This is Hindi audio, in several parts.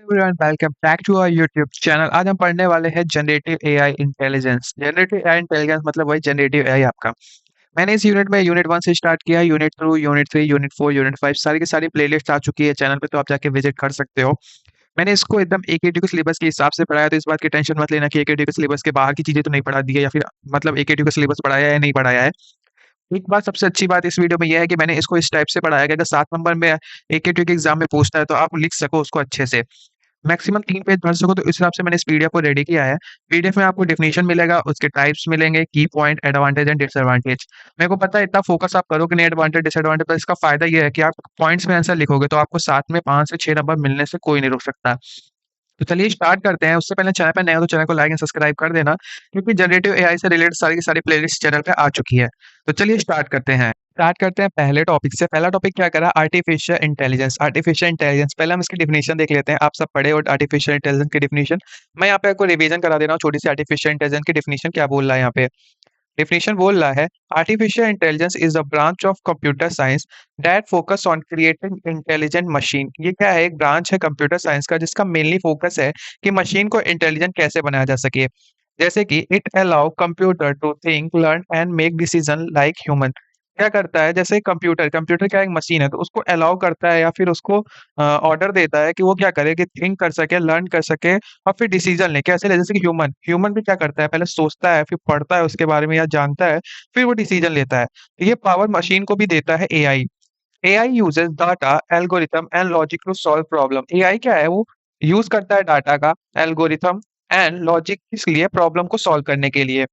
Everyone welcome back to our YouTube channel. आज हम पढ़ने वाले हैं generative AI intelligence. Generative AI intelligence मतलब वही जनरेटिव एआई आपका। मैंने इस यूनिट में यूनिट 1 से स्टार्ट किया, यूनिट 2, यूनिट 3, यूनिट 4, यूनिट 5 सारी की सारी प्लेलिस्ट आ चुकी है चैनल पे, तो आप जाके विजिट कर सकते हो। मैंने इसको एकदम एकेटी के सिलेबस के हिसाब से पढ़ाया, तो इस बात की टेंशन मत लेना कि एकेटी के सिलेबस के बाहर की चीजें तो नहीं पढ़ा दी है, या फिर मतलब एकेटी का सिलेबस पढ़ाया है या नहीं पढ़ाया है। एक बात सबसे अच्छी बात इस वीडियो में यह है कि मैंने इसको इस टाइप से पढ़ाया कि अगर 7 नंबर में एकेटी के एग्जाम में पूछता है तो आप लिख सको उसको अच्छे से। मैक्सिमम 3 पेज भर सको, तो इस हिसाब से मैंने इस पीडीएफ को रेडी किया है। पीडीएफ में आपको डेफिनेशन मिलेगा, उसके टाइप्स मिलेंगे, की पॉइंट, एडवांटेज एंड डिसएडवांटेज। मेरे को पता है इतना फोकस आप करोगे नहीं एडवांटेज डिसएडवांटेज पर, इसका फायदा ये है कि आप पॉइंट्स में आंसर लिखोगे तो आपको साथ में 5 से 6 नंबर मिलने से कोई नहीं रोक सकता। तो चलिए स्टार्ट करते हैं। उससे पहले चैनल पर नए हो तो चैनल को लाइक एंड सब्सक्राइब कर देना, क्योंकि जनरेटिव एआई से रिलेटेड सारी की सारी प्लेलिस्ट चैनल पे आ चुकी है। तो चलिए स्टार्ट करते हैं पहले टॉपिक से। पहला टॉपिक क्या करा, आर्टिफिशियल इंटेलिजेंस। आर्टिफिशियल इंटेलिजेंस पहले हम इसकी डेफिनेशन देख लेते हैं। आप सब पढ़े हो आर्टिफिशियल इंटेलिजेंस की डेफिनेशन। मैं यहाँ पे आपको रिवीजन करा दे रहा हूँ छोटी सी। आर्टिफिशियल इंटेलिजेंस की डेफिनेशन क्या बोल रहा है यहाँ पे। डेफिनेशन बोल रहा है, artificial intelligence is a branch of computer science that focus on creating intelligent machine. ये क्या है, एक ब्रांच है कंप्यूटर साइंस का जिसका मेनली फोकस है कि मशीन को इंटेलिजेंट कैसे बनाया जा सके। जैसे कि it allow computer to think, learn and make decision like human. क्या करता है, जैसे कंप्यूटर कंप्यूटर क्या एक मशीन है, तो उसको अलाउ करता है या फिर उसको ऑर्डर देता है कि वो क्या करे, कि थिंक कर सके, लर्न कर सके और फिर डिसीजन ले। कैसे ले, जैसे कि ह्यूमन ह्यूमन भी क्या करता है, पहले सोचता है, फिर पढ़ता है उसके बारे में या जानता है, फिर वो डिसीजन लेता है। तो ये पावर मशीन को भी देता है AI. AI uses data, algorithm and logic to solve problem. AI क्या है, वो यूज करता है डाटा का, एल्गोरिथम एंड लॉजिक, इसलिए प्रॉब्लम को सॉल्व करने के लिए।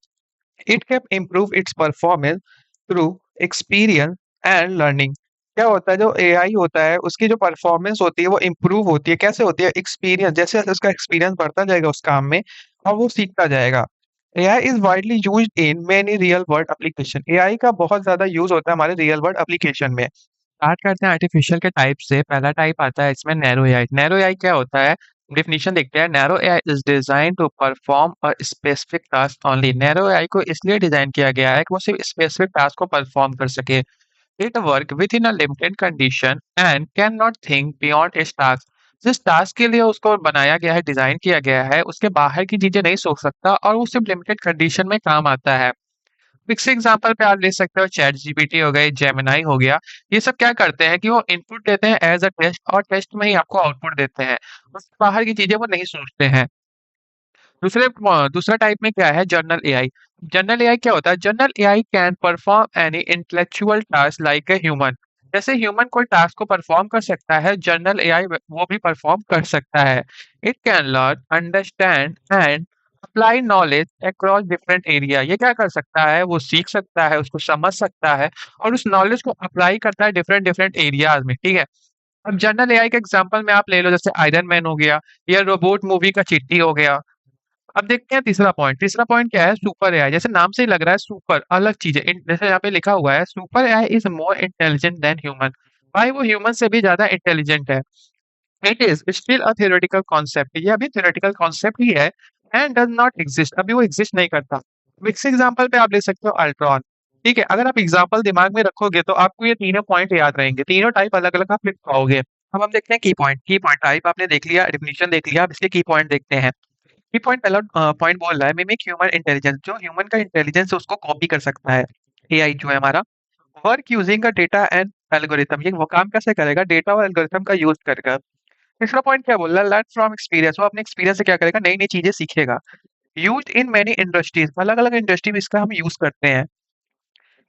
It can improve its performance through experience and learning. क्या होता है, जो एआई होता है उसकी जो परफॉर्मेंस होती है वो इम्प्रूव होती है। कैसे होती है, एक्सपीरियंस, जैसे जैसे उसका एक्सपीरियंस बढ़ता जाएगा उस काम में और वो सीखता जाएगा। AI is widely used in many real world application. AI का बहुत ज्यादा यूज होता है हमारे रियल वर्ल्ड एप्लीकेशन में। स्टार्ट करते हैं आर्टिफिशियल के टाइप से। पहला टाइप आता है इसमें नैरो एआई। नैरो एआई क्या होता है, डेफिनेशन देखते हैं। Narrow AI is design to perform a specific task only. Narrow AI को इसलिए डिजाइन किया गया है कि वो सिर्फ स्पेसिफिक टास्क को परफॉर्म कर सके। It work with in a limited condition and can not think beyond it's task. जिस टास्क के लिए उसको बनाया गया है, डिजाइन किया गया है, उसके बाहर की चीजें नहीं सोच सकता और वो सिर्फ लिमिटेड कंडीशन में काम आता है। फिक्स एग्जांपल पे आप ले सकते हो, चैट जीपीटी हो गई, जेमिनाई हो गया। ये सब क्या करते हैं कि वो इनपुट देते हैं एज अ टेस्ट और टेस्ट में ही आपको आउटपुट देते हैं। उसके बाहर की चीजें वो नहीं सोचते हैं। दूसरा टाइप में क्या है, जर्नल एआई। जर्नल एआई क्या होता है, journal AI can perform any intellectual task like a human. जैसे ह्यूमन कोई टास्क को परफॉर्म कर सकता है, जर्नल एआई वो भी परफॉर्म कर सकता है। It can learn, understand and apply knowledge across different area. ये क्या कर सकता है, वो सीख सकता है, उसको समझ सकता है और उस नॉलेज को अप्लाई करता है डिफरेंट डिफरेंट एरियाज में। ठीक है। अब जनरल एआई का एग्जांपल में आप ले लो, जैसे आयरन मैन हो गया या रोबोट मूवी का चिट्टी हो गया। अब देखते हैं तीसरा पॉइंट। तीसरा पॉइंट क्या है, सुपर एआई। जैसे नाम से ही लग रहा है सुपर, अलग चीज है। जैसे यहाँ पे लिखा हुआ है, super AI is more intelligent then human. भाई वो ह्यूमन से भी ज्यादा इंटेलिजेंट है। It is still a theoretical concept. ये अभी थ्योरेटिकल कॉन्सेप्ट ही है एंड डज नॉट एग्जिस्ट। अभी वो एग्जिस्ट नहीं करता। मिक्स एग्जांपल पे आप ले सकते हो अल्ट्रॉन। ठीक है, अगर आप एग्जांपल दिमाग में रखोगे तो आपको ये तीनों पॉइंट याद रहेंगे। तीनों टाइप अलग अलग आप लिख पाओगे। अब हम देखते हैं की पॉइंट। की पॉइंट टाइप आपने देख लिया, डेफिनेशन देख लिया, अब इसके की पॉइंट देखते हैं। की पॉइंट पहला पॉइंट बोल रहा है, मिमिक ह्यूमन इंटेलिजेंस। जो ह्यूमन का इंटेलिजेंस है उसको कॉपी कर सकता है एआई जो है हमारा। वर्क यूजिंग का डेटा एंड एल्गोरिथम। ये वो काम कैसे करेगा, डेटा और एल्गोरिथम का यूज करके। तीसरा पॉइंट क्या बोल रहा है, लर्न फ्रॉम एक्सपीरियंस। वो अपने एक्सपीरियंस से क्या करेगा, नई नई चीजें सीखेगा। Use in many industries. अलग अलग इंडस्ट्री में इसका हम यूज करते हैं।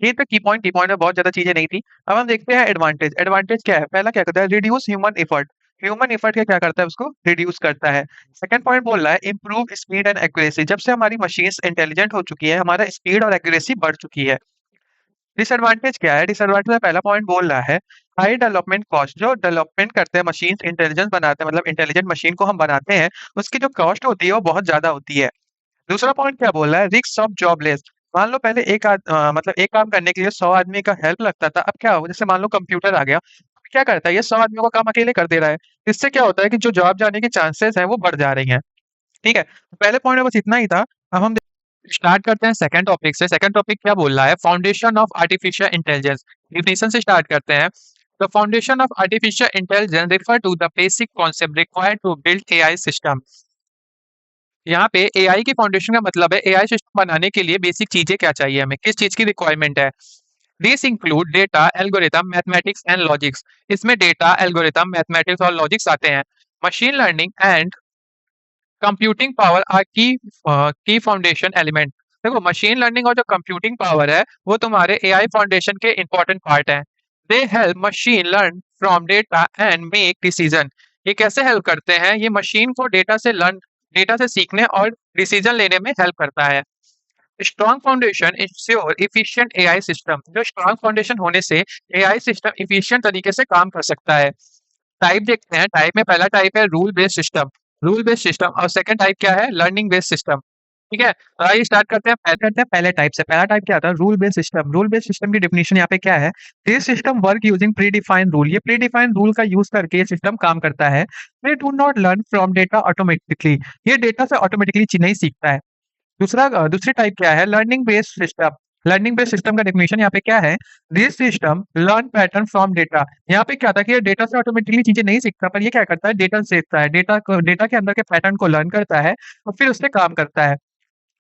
ये तो की पॉइंट में बहुत ज्यादा चीजें नहीं थी। अब हम देखते हैं एडवांटेज। एडवांटेज क्या है, पहला क्या करता है, reduce human effort. Human effort क्या करता है, उसको रिड्यूस करता है। सेकंड पॉइंट बोल रहा है, इंप्रूव स्पीड एंड एक्यूरेसी। जब से हमारी मशीन्स इंटेलिजेंट हो चुकी है, हमारा स्पीड और एक्यूरेसी बढ़ चुकी है। डिसएडवांटेज क्या है, डिसएडवांटेज में पहला पॉइंट बोल रहा है, हाई डेवलपमेंट कॉस्ट। जो डेवलपमेंट करते हैं मशीन, इंटेलिजेंस बनाते हैं, मतलब इंटेलिजेंट मशीन को हम बनाते हैं, उसकी जो कॉस्ट होती है वो बहुत ज्यादा होती है। दूसरा पॉइंट क्या बोल रहा है, रिस्क ऑफ जॉबलेस। मान लो पहले मतलब एक काम करने के लिए 100 आदमी का हेल्प लगता था, अब क्या होगा, जैसे मान लो कंप्यूटर आ गया, क्या करता है, ये 100 आदमियों का काम अकेले कर दे रहा है। इससे क्या होता है कि जो जॉब जाने के चांसेस हैं वो बढ़ जा रही हैं। ठीक है, तो पहले पॉइंट में बस इतना ही था। अब हम स्टार्ट करते हैं सेकंड टॉपिक से। सेकंड टॉपिक क्या बोल रहा है, foundation of artificial intelligence. Definition से स्टार्ट करते हैं। The foundation of artificial intelligence refer to the basic concept required to build AI system. यहाँ पे एआई की फाउंडेशन का मतलब है एआई सिस्टम बनाने के लिए बेसिक चीजें क्या चाहिए, हमें किस चीज की रिक्वायरमेंट है। This include data, algorithm, mathematics and logics. इसमें डेटा, एल्गोरिथम, मैथमेटिक्स और लॉजिक्स आते हैं। Machine learning and computing power are key foundation element. देखो, मशीन लर्निंग और जो कंप्यूटिंग पावर है वो तुम्हारे एआई फाउंडेशन के इंपॉर्टेंट पार्ट हैं। They help machine learn from data and make decision. ये कैसे हेल्प करते हैं? ये मशीन को डेटा से सीखने और डिसीजन लेने में हेल्प करता है। Strong foundation ensure efficient AI system. जो स्ट्रॉन्ग फाउंडेशन होने से एआई सिस्टम इफिशिएंट तरीके से काम कर सकता है। टाइप देखते हैं। टाइप में पहला टाइप है rule based system. Rule based system. और सेकंड टाइप क्या है? Learning based system. ठीक है, तो आइए स्टार्ट करते हैं पहले टाइप से। पहला टाइप क्या था? Rule based system. Rule based system की डेफिनेशन यहाँ पे क्या है? This system work using pre defined rule. ये प्री डिफाइंड रूल का यूज करके ये सिस्टम काम करता है। They do not learn from data automatically. ये डेटा से ऑटोमेटिकली चीज नहीं सीखता है। दूसरी टाइप क्या है? Learning based system. Learning based system का डेफिनेशन यहाँ पे क्या है? This system learn pattern from data. यहाँ पे क्या था कि ये डेटा से ऑटोमेटिकली चीजें नहीं सीखता, पर ये क्या करता है? डेटा सीखता है। डेटा के अंदर के पैटर्न को लर्न करता है और फिर उससे काम करता है।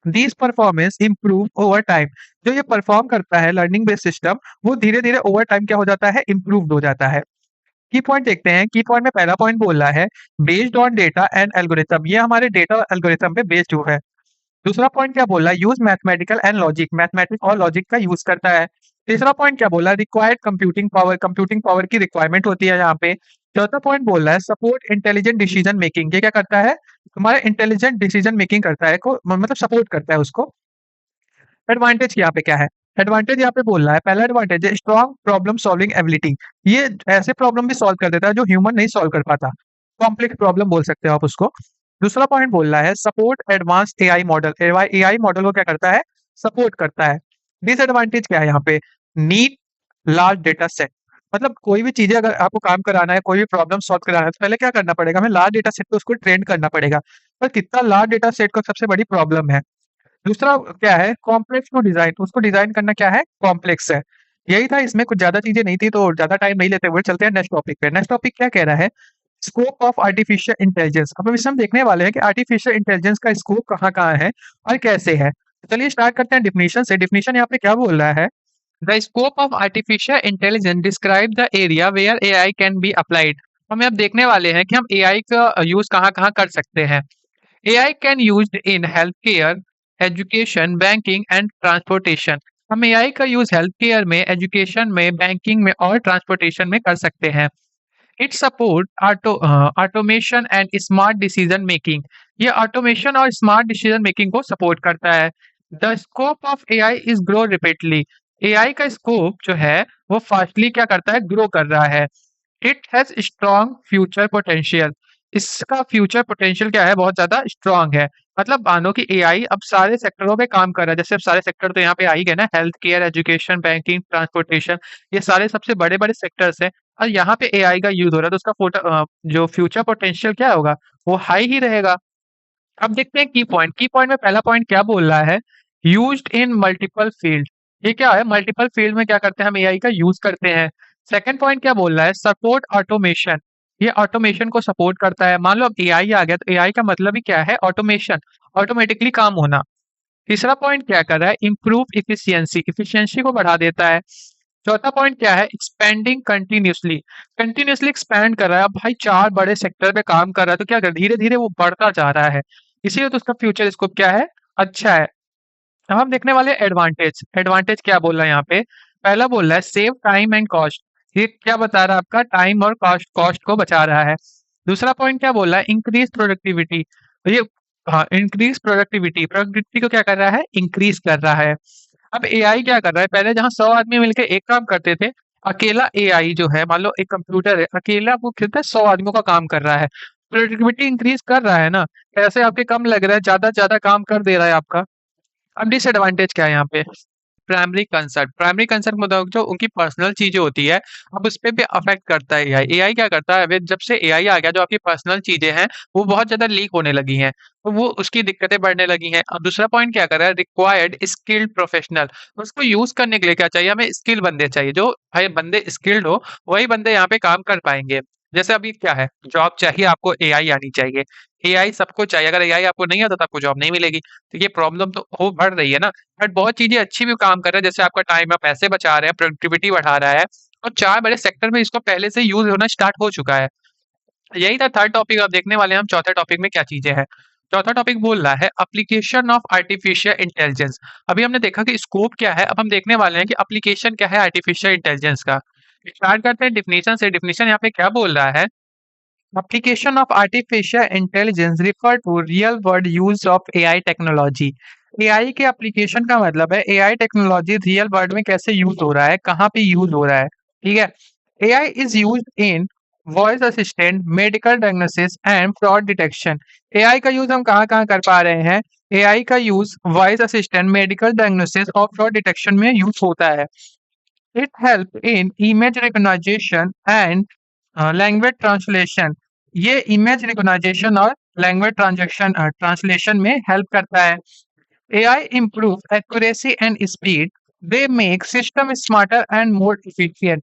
This performance improve over time. जो ये परफॉर्म करता है लर्निंग बेस्ड सिस्टम, वो धीरे धीरे ओवर टाइम क्या हो जाता है? इम्प्रूव हो जाता है। की पॉइंट देखते हैं। की पॉइंट में पहला पॉइंट बोल रहा है based on data and algorithm. ये हमारे डेटा एल्गोरिथम पे बेस्ड हुआ है। दूसरा पॉइंट क्या बोल रहा है? Use mathematical and logic. Mathematics और लॉजिक का यूज करता है। तीसरा पॉइंट क्या बोल रहा है? Required computing power. Computing power की रिक्वायरमेंट होती है यहाँ पे। चौथा पॉइंट बोल रहा है सपोर्ट इंटेलिजेंट डिसीजन मेकिंग। ये क्या करता है? तुम्हारा इंटेलिजेंट डिसीजन मेकिंग करता है, को मतलब सपोर्ट करता है उसको। एडवांटेज यहाँ पे क्या है? एडवांटेज यहाँ पे बोल रहा है, पहला एडवांटेज है स्ट्रॉन्ग प्रॉब्लम सॉल्विंग एबिलिटी। ये ऐसे प्रॉब्लम भी सॉल्व कर देता है जो ह्यूमन नहीं सॉल्व कर पाता। कॉम्प्लेक्स प्रॉब्लम बोल सकते हो आप उसको। दूसरा पॉइंट बोल रहा है support advance AI model. AI model को क्या करता है? सपोर्ट करता है। डिसएडवांटेज क्या है यहाँ पे? Need large data set. मतलब कोई भी चीजें अगर आपको काम कराना है, कोई भी प्रॉब्लम सॉल्व कराना है, तो पहले क्या करना पड़ेगा? हमें लार्ज डेटा सेट पे उसको ट्रेन करना पड़ेगा। पर कितना लार्ज डेटा सेट को सबसे बड़ी प्रॉब्लम है। दूसरा क्या है? कॉम्प्लेक्स को डिजाइन, उसको डिजाइन करना क्या है? कॉम्प्लेक्स है। यही था, इसमें कुछ ज्यादा चीजें नहीं थी, तो ज्यादा टाइम नहीं लेते हुए चलते हैं नेक्स्ट टॉपिक पे। नेक्स्ट टॉपिक क्या कह रहा है? Scope of artificial intelligence. अब हम इसमें देखने वाले हैं कि आर्टिफिशियल इंटेलिजेंस का स्कोप कहाँ कहाँ है और कैसे है। तो चलिए स्टार्ट करते हैं डिफिनेशन से। डिफिनेशन यहाँ पे क्या बोल रहा है? The scope of artificial intelligence describe the area where AI can be applied. हमें अब देखने वाले हैं कि हम एआई का यूज कहाँ कहाँ कर सकते हैं। AI can used in healthcare, education, banking and transportation। हम AI का यूज हेल्थ केयर में, एजुकेशन में, बैंकिंग में और ट्रांसपोर्टेशन में कर सकते हैं। It support automation and smart decision making. ये ऑटोमेशन और स्मार्ट डिसीजन मेकिंग को सपोर्ट करता है। The scope of AI is grow repeatedly. AI का स्कोप जो है वो फास्टली क्या करता है? ग्रो कर रहा है। It has strong future potential. इसका फ्यूचर पोटेंशियल क्या है? बहुत ज्यादा स्ट्रॉन्ग है। मतलब मानो कि एआई अब सारे सेक्टरों पे काम कर रहा है। जैसे अब सारे सेक्टर तो यहाँ पे आ ही गए ना, health care, education, banking, transportation. ये सारे सबसे बड़े बड़े सेक्टर्स हैं और यहाँ पे एआई का यूज हो रहा है, तो उसका जो फ्यूचर पोटेंशियल क्या होगा? वो हाई ही रहेगा। अब देखते हैं की पॉइंट। की पॉइंट में पहला पॉइंट क्या बोल रहा है? Used in multiple field. ये क्या है? मल्टीपल फील्ड में क्या करते हैं? हम एआई का यूज करते हैं। सेकंड पॉइंट क्या बोल रहा है? Support automation. ये ऑटोमेशन को सपोर्ट करता है। मान लो अब एआई आ गया, तो एआई का मतलब ही क्या है? ऑटोमेशन, ऑटोमेटिकली काम होना। तीसरा पॉइंट क्या कर रहा है? इंप्रूव इफिशियंसी, इफिशियंसी को बढ़ा देता है। चौथा पॉइंट क्या है? एक्सपेंडिंग कंटिन्यूसली, कंटिन्यूसली एक्सपैंड कर रहा है। अब भाई चार बड़े सेक्टर पे काम कर रहा है, तो क्या कर धीरे धीरे वो बढ़ता जा रहा है, इसीलिए तो उसका फ्यूचर स्कोप क्या है? अच्छा है। अब हम देखने वाले एडवांटेज। एडवांटेज क्या बोल रहा है यहाँ पे? पहला बोल रहा है सेव टाइम एंड कॉस्ट। ये क्या बता रहा है? आपका टाइम और कॉस्ट, कॉस्ट को बचा रहा है। दूसरा पॉइंट क्या बोल रहा है? Increase productivity. ये हाँ, इंक्रीज प्रोडक्टिविटी, प्रोडक्टिविटी को क्या कर रहा है? इंक्रीज कर रहा है। अब एआई क्या कर रहा है? पहले जहां 100 आदमी मिलकर एक काम करते थे, अकेला एआई जो है, मान लो एक कंप्यूटर है, अकेला वो कितना 100 आदमियों का काम कर रहा है। प्रोडक्टिविटी इंक्रीज कर रहा है ना, पैसे आपके कम लग रहा है, ज्यादा काम कर दे रहा है आपका। अब डिसएडवांटेज क्या है यहाँ पे? प्राइमरी कंसर्न मतलब जो उनकी पर्सनल चीजें होती है, अब उस पे भी अफेक्ट करता है एआई। एआई क्या करता है, अभी जब से एआई आ गया, जो आपकी पर्सनल चीजें हैं वो बहुत ज्यादा लीक होने लगी हैं, तो वो उसकी दिक्कतें बढ़ने लगी हैं। अब दूसरा पॉइंट क्या कर रहा है, रिक्वायर्ड स्किल्ड प्रोफेशनल। उसको यूज करने के लिए क्या चाहिए, हमें स्किल बंदे चाहिए, जो भाई बंदे स्किल्ड हो वही बंदे यहाँ पे काम कर पाएंगे। जैसे अभी क्या है, जॉब चाहिए आपको, एआई आनी चाहिए। एआई सबको चाहिए, अगर एआई आपको नहीं आता तो आपको जॉब नहीं मिलेगी। तो ये प्रॉब्लम तो हो बढ़ रही है ना। बट बहुत चीजें अच्छी भी काम कर रहा है, जैसे आपका टाइम है, पैसे बचा रहे हैं, प्रोडक्टिविटी बढ़ा रहा है, और 4 बड़े सेक्टर में इसको पहले से यूज होना स्टार्ट हो चुका है। यही था थर्ड टॉपिक। अब देखने वाले हैं हम चौथे टॉपिक में क्या चीजें हैं। चौथा टॉपिक बोल रहा है एप्लीकेशन ऑफ आर्टिफिशियल इंटेलिजेंस। अभी हमने देखा कि स्कोप क्या है, अब हम देखने वाले हैं कि एप्लीकेशन क्या है आर्टिफिशियल इंटेलिजेंस का। स्टार्ट करते हैं डिफिनीशन से। डिफिनीशन यहाँ पे क्या बोल रहा है, application of artificial intelligence refer to real world use of AI technology. AI के एप्लीकेशन का मतलब है एआई टेक्नोलॉजी रियल वर्ल्ड में कैसे यूज हो रहा है, कहाँ पे यूज हो रहा है। ठीक है, AI is use in voice assistant, medical diagnosis and fraud detection. AI का यूज हम कहाँ कहाँ कर पा रहे हैं, एआई का use voice assistant, medical diagnosis और फ्रॉड डिटेक्शन में यूज होता है। It help in image recognition and language translation. ये इमेज रिकॉग्निशन और लैंग्वेज ट्रांसलेशन में हेल्प करता है। AI improve accuracy and speed, they make system smarter and more efficient.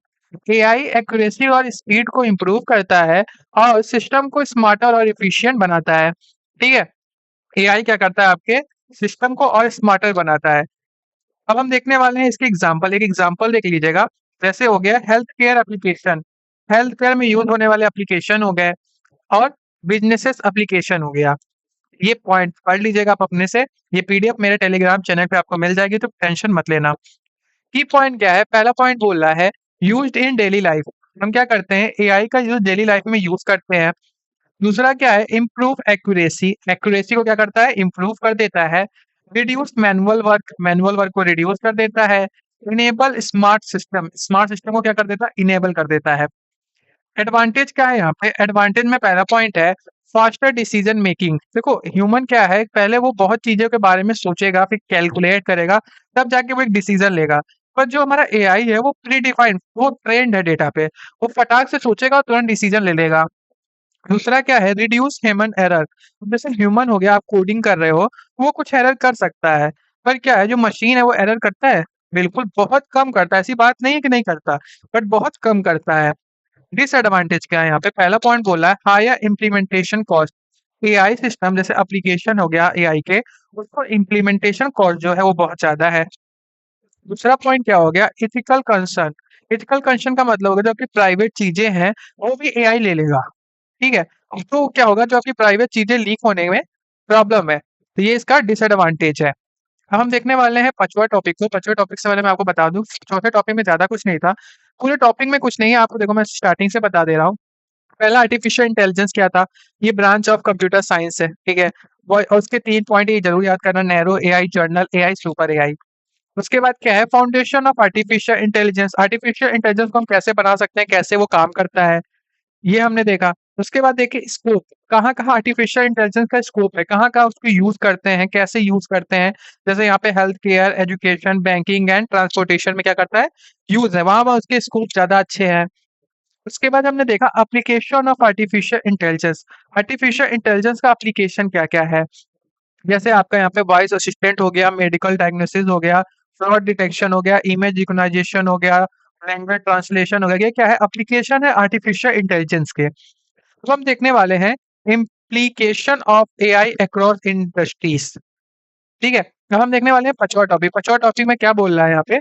AI accuracy और स्पीड को इम्प्रूव करता है और सिस्टम को स्मार्टर और इफिशिएंट बनाता है। ठीक है, एआई क्या करता है, आपके सिस्टम को और स्मार्टर बनाता है। अब हम देखने वाले हैं इसके एग्जाम्पल। एक एग्जाम्पल देख लीजिएगा। जैसे हो गया health care application, health care में यूज होने वाले एप्लीकेशन हो गए, और बिजनेसेस एप्लीकेशन हो गया। ये पॉइंट पढ़ लीजिएगा आप अपने से। ये पीडीएफ मेरे टेलीग्राम चैनल पे आपको मिल जाएगी, तो टेंशन मत लेना। की पॉइंट क्या है, पहला पॉइंट बोल रहा है यूज्ड इन डेली लाइफ। हम क्या करते हैं, एआई का यूज डेली लाइफ में यूज करते हैं। दूसरा क्या है, इम्प्रूव एक्यूरेसी, एक्यूरेसी को क्या करता है, इम्प्रूव कर देता है। रिड्यूस मैनुअल वर्क को रिड्यूस कर देता है। इनेबल स्मार्ट सिस्टम को क्या कर देता है, इनेबल कर देता है। एडवांटेज क्या है यहाँ पे, एडवांटेज में पहला पॉइंट है फास्टर डिसीजन मेकिंग। देखो ह्यूमन क्या है, पहले वो बहुत चीजों के बारे में सोचेगा, फिर कैलकुलेट करेगा, तब जाके वो एक डिसीजन लेगा। पर जो हमारा एआई है वो प्री डिफाइंड, वो ट्रेंड है डेटा पे, वो फटाक से सोचेगा और तुरंत डिसीजन ले लेगा। दूसरा क्या है, रिड्यूस ह्यूमन एरर। जैसे ह्यूमन हो गया, आप कोडिंग कर रहे हो, वो कुछ एरर कर सकता है, पर क्या है जो मशीन है वो एरर करता है, बिल्कुल बहुत कम करता है। ऐसी बात नहीं है कि नहीं करता, बट बहुत कम करता है। डिसएडवांटेज क्या है यहाँ पे, पहला पॉइंट बोला है higher implementation cost. AI system जैसे एप्लीकेशन हो गया एआई के, उसको इम्प्लीमेंटेशन कॉस्ट जो है वो बहुत ज्यादा है। दूसरा पॉइंट क्या हो गया, इथिकल कंसर्न। इथिकल कंसर्न का मतलब होगा जो आपकी प्राइवेट चीजें हैं वो भी एआई ले लेगा। ठीक है, तो क्या होगा, जो आपकी प्राइवेट चीजें लीक होने में प्रॉब्लम है, तो ये इसका डिसएडवांटेज है। अब हम देखने वाले हैं पांचवा टॉपिक को। पांचवा टॉपिक से पहले मैं आपको बता दूं, चौथे टॉपिक में ज्यादा कुछ नहीं था, पूरे टॉपिक में कुछ नहीं है, आपको देखो मैं स्टार्टिंग से बता दे रहा हूँ। पहला आर्टिफिशियल इंटेलिजेंस क्या था, ये ब्रांच ऑफ कंप्यूटर साइंस है। ठीक है, और उसके 3 पॉइंट ये जरूर याद करना, narrow AI, journal AI, super AI. उसके बाद क्या है, foundation of artificial intelligence. Artificial intelligence को हम कैसे बना सकते हैं, कैसे वो काम करता है, ये हमने देखा। उसके बाद देखिए स्कोप, कहाँ-कहाँ आर्टिफिशियल इंटेलिजेंस का स्कोप है, कहाँ-कहाँ उसको यूज़ करते हैं, कैसे यूज़ करते हैं। जैसे यहाँ पे health care, education, banking and transportation में क्या करता है, यूज़ है, वहाँ-वहाँ उसके स्कोप ज़्यादा अच्छे हैं। उसके बाद हमने देखा application of artificial intelligence. Artificial intelligence का एप्लीकेशन क्या-क्या है, जैसे आपका यहाँ पे वॉइस असिस्टेंट हो गया, मेडिकल डायग्नोसिस हो गया, फ्रॉड डिटेक्शन हो गया, इमेज रिकॉग्निशन हो गया, लैंग्वेज ट्रांसलेशन हो गया। ये क्या है, एप्लीकेशन है आर्टिफिशियल इंटेलिजेंस के। तो हम देखने वाले हैं implication of AI across industries. ठीक है, अब हम देखने वाले हैं पांचवा टॉपिक। पांचवा टॉपिक में क्या बोल रहा है यहाँ पे,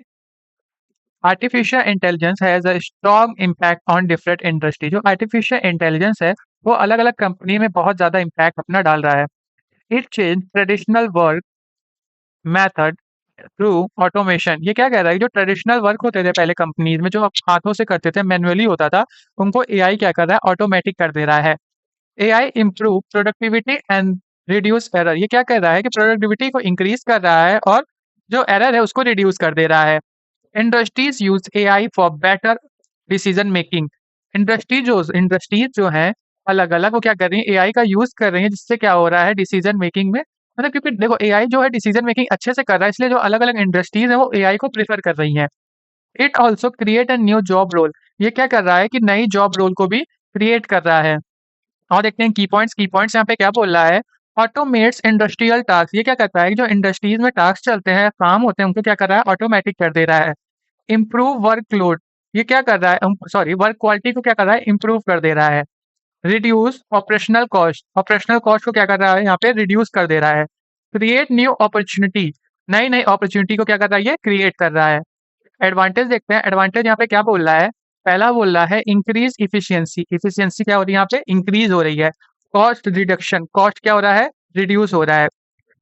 artificial intelligence has a strong impact on different industry. जो आर्टिफिशियल इंटेलिजेंस है वो अलग अलग कंपनी में बहुत ज्यादा इम्पैक्ट अपना डाल रहा है। It change traditional work method through automation. ये क्या कह रहा है, जो ट्रेडिशनल वर्क होते थे पहले कंपनीज में, जो आप हाथों से करते थे, मैन्युअली होता था, उनको एआई क्या कर रहा है, ऑटोमेटिक कर दे रहा है। AI improve productivity and reduce error. ये क्या कर रहा है कि प्रोडक्टिविटी को इंक्रीज कर रहा है और जो एरर है उसको रिड्यूस कर दे रहा है। Industries use AI for better decision making. Industries जो हैं अलग अलग, वो क्या कर रही है, एआई का यूज कर रही है, जिससे क्या हो रहा है, डिसीजन मेकिंग में मतलब क्योंकि देखो एआई जो है डिसीजन मेकिंग अच्छे से कर रहा है, इसलिए जो अलग-अलग इंडस्ट्रीज़ हैं वो एआई को प्रेफ़र कर रही हैं। It also create a new job role. ये क्या कर रहा है कि नई जॉब रोल को भी क्रिएट कर रहा है। और देखते हैं की पॉइंट्स यहाँ पे क्या बोल रहा है, ऑटोमेट्स इंडस्ट्रियल टास्क। ये क्या करता है कि जो इंडस्ट्रीज़ में टास्क चलते हैं, काम होते हैं, उनको क्या कर रहा है, ऑटोमेटिक कर दे रहा है। Improve workload. ये क्या कर रहा है, सॉरी वर्क क्वालिटी को क्या कर रहा है, इम्प्रूव कर दे रहा है। रिड्यूस ऑपरेशनल कॉस्ट को क्या कर रहा है, यहाँ पे रिड्यूस कर दे रहा है। Create new opportunity. नई-नई अपॉर्चुनिटी को क्या कर रहा है, ये क्रिएट कर रहा है। एडवांटेज देखते हैं, एडवांटेज यहाँ पे क्या बोल रहा है? पहला बोल रहा है इंक्रीज़ एफिशिएंसी। एफिशिएंसी क्या हो रही है यहाँ पे? इंक्रीज़ हो रही है। कॉस्ट रिडक्शन, कॉस्ट क्या हो रहा है? रिड्यूस हो रहा है।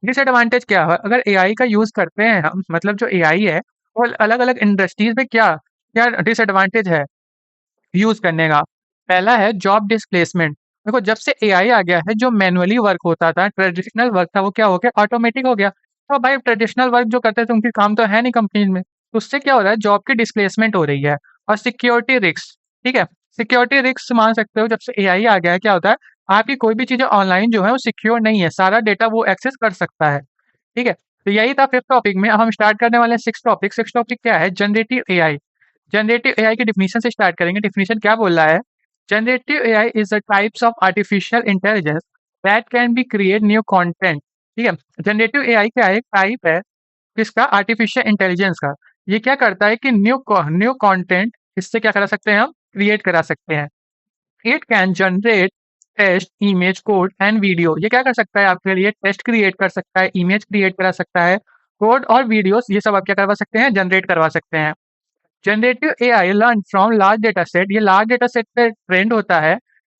डिसएडवांटेज क्या है? अगर एआई का यूज़ करते हैं हम, मतलब जो एआई है, वो अलग-अलग इंडस्ट्रीज़ में क्या क्या डिसएडवांटेज है यूज़ करने का? पहला है जॉब डिस्प्लेसमेंट। देखो जब से एआई आ गया है, जो मैनुअली वर्क होता था, ट्रेडिशनल वर्क था, वो क्या हो गया? ऑटोमेटिक हो गया। तो भाई ट्रेडिशनल वर्क जो करते थे, उनके काम तो है नहीं कंपनीज़ में। तो उससे क्या हो रहा है? जॉब की डिस्प्लेसमेंट हो रही है। और सिक्योरिटी रिस्क, ठीक है? सिक्योरिटी रिस्क मान सकते हो, जब से एआई आ गया है, क्या होता है? आपकी कोई भी चीज़ें ऑनलाइन जो है, वो सिक्योर नहीं है। सारा डेटा वो एक्सेस कर सकता है। ठीक है? तो यही था 5th टॉपिक में। अब हम स्टार्ट करने वाले हैं 6th टॉपिक। 6th टॉपिक क्या है? Generative AI. जनरेटिव एआई की डेफिनिशन से स्टार्ट करेंगे। डेफिनिशन क्या बोल रहा है? Generative AI is the types of artificial intelligence that can be create new content. ठीक है? जनरेटिव एआई क्या है? एक टाइप है किसका? आर्टिफिशियल इंटेलिजेंस का। ये क्या करता है कि न्यू कंटेंट इससे क्या करा सकते हैं हम? क्रिएट करा सकते हैं। It can generate text, image, code and video. ये क्या कर सकता है आपके लिए? टेक्स्ट क्रिएट कर सकता है, इमेज क्रिएट करा सकता है, कोड और वीडियोस ये सब आप क्या करवा सकते हैं? जनरेट करवा सकते हैं। Generative AI learn from large data set. ये लार्ज डेटा सेट पे ट्रेंड होता है।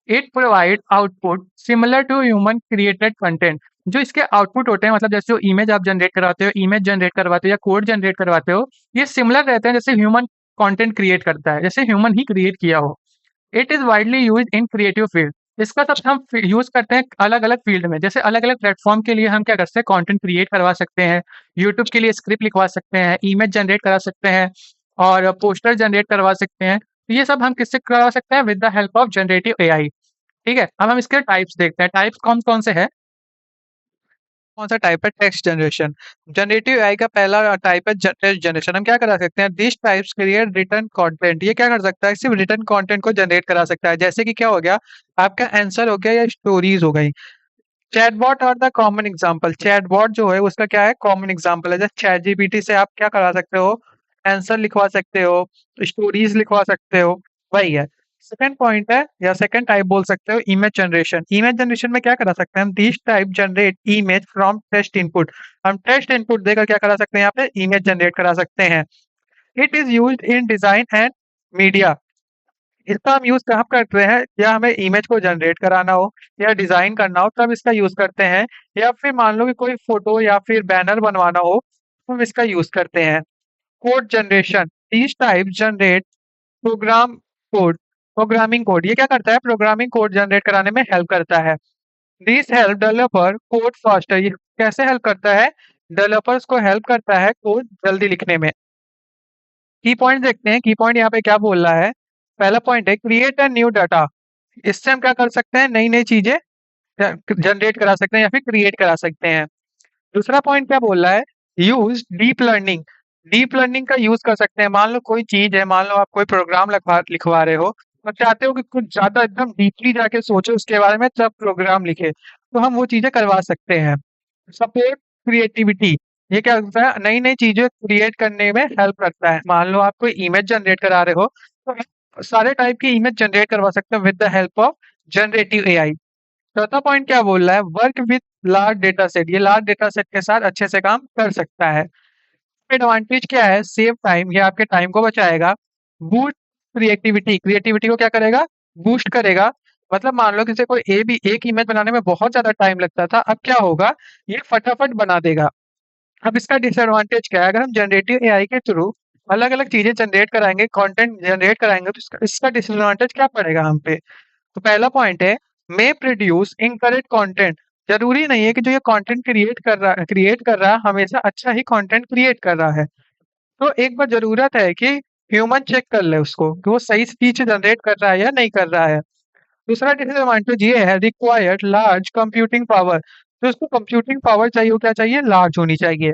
It provide output similar to human created content. जो इसके आउटपुट होते हैं, मतलब जैसे जो इमेज आप जनरेट करवाते हो, इमेज जनरेट करवाते हो या कोड जनरेट करवाते हो, ये सिमिलर रहते हैं जैसे ह्यूमन कंटेंट क्रिएट करता है, जैसे ह्यूमन ही क्रिएट किया हो। It is widely used in creative field. इसका सब हम यूज़ करते हैं अलग-अलग फील्ड में। जैसे अलग-अलग प्लेटफ़ॉर्म के लिए हम क्या कर सकते हैं? कंटेंट क्रिएट करवा सकते हैं। यूट्यूब के लिए स्क्रिप्ट लिखवा सकते हैं, इमेज जनरेट करा सकते हैं और पोस्टर जनरेट करवा सकते हैं। तो ये सब हम किससे करवा सकते हैं? With the help of generative AI. ठीक है? अब हम इसके टाइप्स देखते हैं। टाइप्स कौन-कौन से हैं? कौन-सा टाइप है? Text generation. जनरेटिव एआई का पहला टाइप है टेक्स्ट जनरेशन। हम क्या करा सकते हैं? This types create written content. ये क्या कर सकता है? सिर्फ़ रिटन कंटेंट को जनरेट करा सकता है। जैसे कि क्या हो गया? आपका आंसर हो गया या स्टोरीज़ हो गई। Chatbot are the common example. Chatbot जो है उसका क्या है? कॉमन एग्जांपल है। जैसे चैटजीपीटी से आप क्या करा सकते हो? आंसर लिखवा सकते हो, स्टोरीज़ लिखवा सकते हो, वही है। सेकंड पॉइंट है या सेकंड टाइप बोल सकते हो इमेज जनरेशन। इमेज जनरेशन में क्या करा सकते हैं हम? This type generate image from text input. हम टेक्स्ट इनपुट देकर क्या करा सकते हैं? यहाँ पे इमेज जनरेट करा सकते हैं। It is used in design and media. इसका हम यूज़ कहाँ करते हैं? या हमें इमेज को जनरेट कराना हो या डिज़ाइन करना हो तब इसका यूज़ करते हैं, या फिर मान लो कि कोई फ़ोटो या फिर बैनर बनवाना हो, तो हम इसका यूज़ करते हैं। Code generation, these types generate program code, programming code. ये क्या करता है? प्रोग्रामिंग कोड जनरेट कराने में हेल्प करता है। This help developer code faster. ये कैसे हेल्प करता है? डेवलपर्स को हेल्प करता है कोड जल्दी लिखने में। की पॉइंट देखते हैं, की पॉइंट यहाँ पे क्या बोल रहा है? पहला पॉइंट है क्रिएट अ न्यू डाटा। इससे हम क्या कर सकते हैं? नई-नई चीज़ें जनरेट करा सकते हैं या फिर क्रिएट करा सकते हैं। दूसरा पॉइंट क्या बोल रहा है? Use deep learning. Deep learning का यूज़ कर सकते हैं। मान लो कोई चीज़ है, मान लो आप कोई प्रोग्राम लिखवा रहे हो, और चाहते हो कि कुछ ज़्यादा एकदम डीपली जाके सोचो उसके बारे में तब प्रोग्राम लिखें, तो हम वो चीज़ें करवा सकते हैं। Support creativity. ये क्या होता है? नई-नई चीज़ें क्रिएट करने में हेल्प करता है। मान लो आप कोई इमेज जनरेट करा रहे हो, तो आप सारे टाइप की इमेज जनरेट करवा सकते हो with the help of generative AI. चौथा पॉइंट क्या बोल रहा है? Work with large data set. ये लार्ज डेटा सेट के साथ अच्छे से काम कर सकता है। एडवांटेज क्या है? सेव टाइम, ये आपके टाइम को बचाएगा। बूस्ट क्रिएटिविटी, क्रिएटिविटी को क्या करेगा? बूस्ट करेगा। मतलब मान लो किसी को एक इमेज बनाने में बहुत ज़्यादा टाइम लगता था, अब क्या होगा? ये फटाफट बना देगा। अब इसका डिसएडवांटेज क्या है? अगर हम जनरेटिव एआई के थ्रू अलग-अलग चीज़ें जनरेट कराएँगे, कंटेंट जनरेट कराएँगे, तो इसका इसका डिसएडवांटेज क्या पड़ेगा हम पे? तो पहला पॉइंट है मे प्रोड्यूस इनकरेक्ट कंटेंट। जरूरी नहीं है कि जो ये कंटेंट क्रिएट कर रहा है हमेशा अच्छा ही कंटेंट क्रिएट कर रहा है। तो एक बार जरूरत है कि ह्यूमन चेक कर ले उसको कि वो सही स्पीच जनरेट कर रहा है या नहीं कर रहा है। दूसरा डिसएडवांटेज ये है रिक्वायर्ड लार्ज कंप्यूटिंग पावर। तो उसको कंप्यूटिंग पावर चाहिए, वो क्या चाहिए, लार्ज होनी चाहिए।